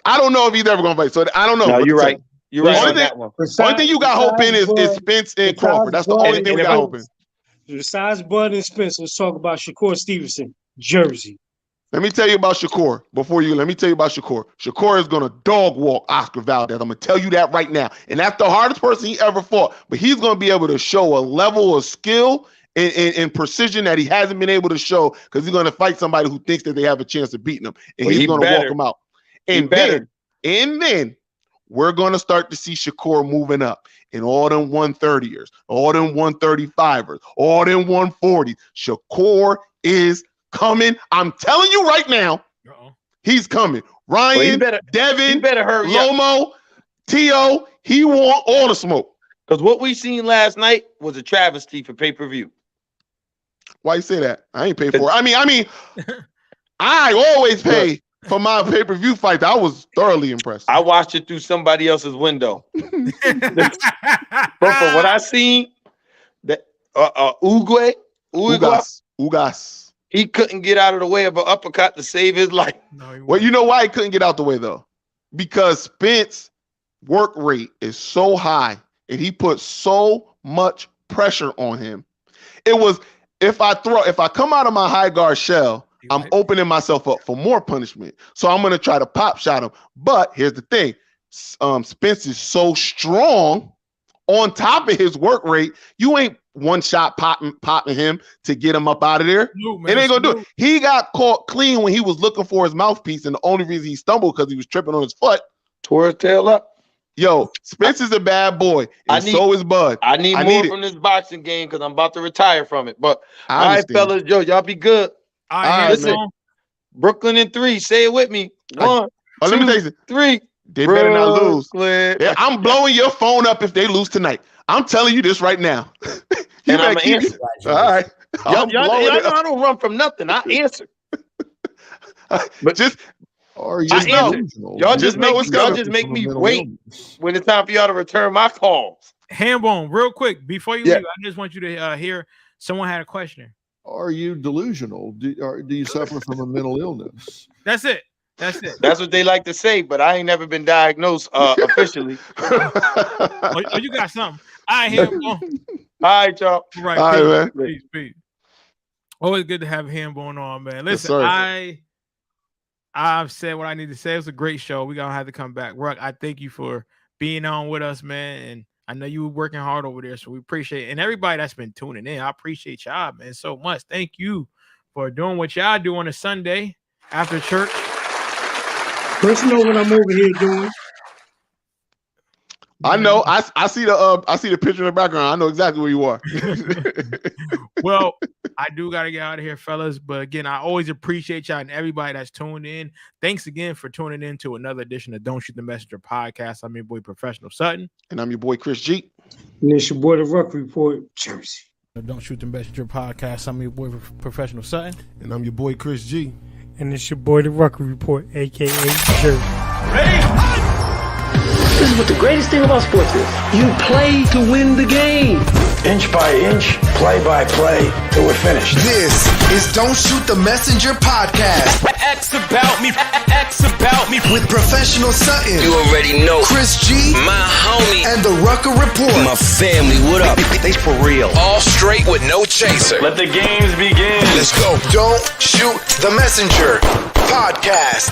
I don't know if he's ever gonna fight. So I don't know. No, you're right. You're right on that one. Only thing you got hope in is Spence and Crawford. That's the only thing we got hope in. Besides Bud and Spence, let's talk about Shakur Stevenson, Jersey. Let me tell you about Shakur. Let me tell you about Shakur. Shakur is gonna dog walk Oscar Valdez. I'm gonna tell you that right now. And that's the hardest person he ever fought. But he's gonna be able to show a level of skill and precision that he hasn't been able to show, because he's going to fight somebody who thinks that they have a chance of beating him, and he's going to walk him out. And then we're going to start to see Shakur moving up in all them 130ers, all them 135ers, all them 140s. Shakur is coming. I'm telling you right now, he's coming. Ryan, Devin, Lomo, T.O., he want all the smoke. Because what we seen last night was a travesty for pay-per-view. Why you say that? I ain't paid for it. I mean, I always pay for my pay-per-view fight. I was thoroughly impressed. I watched it through somebody else's window. But from what I seen, that Ugas, he couldn't get out of the way of an uppercut to save his life. Well, you know why he couldn't get out the way though? Because Spence work rate is so high, and he put so much pressure on him. It was, if I come out of my high guard shell, I'm opening myself up for more punishment. So I'm going to try to pop shot him. But here's the thing. Spence is so strong on top of his work rate. You ain't one shot popping him to get him up out of there. It ain't going to do it. He got caught clean when he was looking for his mouthpiece. And the only reason he stumbled because he was tripping on his foot. Tore his tail up. Yo, Spence is a bad boy, and so is Bud. I need more from this boxing game because I'm about to retire from it. But all right, fellas, y'all be good. All right, listen, Brooklyn in 3. Say it with me. 1, 2, let me tell you 3. They better not lose. Yeah, I'm blowing your phone up if they lose tonight. I'm telling you this right now. And I'm gonna answer. All right. Y'all know I don't run from nothing. I answer. But just y'all just make me wait when it's time for y'all to return my calls. Hambone, real quick before you leave, I just want you to hear someone had a question. Are you delusional? Do you suffer from a mental illness? That's it. That's what they like to say, but I ain't never been diagnosed officially. Oh, you got something. All right, Hambone. All right, y'all. Right, all right, man. Peace. Always good to have him going on, man. Listen, sir. I've said what I need to say. It was a great show. We're gonna have to come back. Ruck, I thank you for being on with us, man. And I know you were working hard over there, so we appreciate it. And everybody that's been tuning in, I appreciate y'all, man, so much. Thank you for doing what y'all do on a Sunday after church. Chris know what I'm over here doing. I know. I see the picture in the background. I know exactly where you are. Well, I do got to get out of here, fellas. But again, I always appreciate y'all and everybody that's tuned in. Thanks again for tuning in to another edition of Don't Shoot the Messenger podcast. I'm your boy, Professional Sutton. And I'm your boy, Chris G. And it's your boy, The Ruck Report, Jersey. Don't Shoot the Messenger podcast. I'm your boy, Professional Sutton. And I'm your boy, Chris G. And it's your boy, The Ruck Report, a.k.a. Jersey. Ready? This is what the greatest thing about sports is. You play to win the game. Inch by inch, play by play, till we're finished. This is Don't Shoot the Messenger podcast. X about me. With Professional Sutton. You already know. Chris G. My homie. And the Rucker Report. My family, what up? They for real. All straight with no chaser. Let the games begin. Let's go. Don't Shoot the Messenger podcast.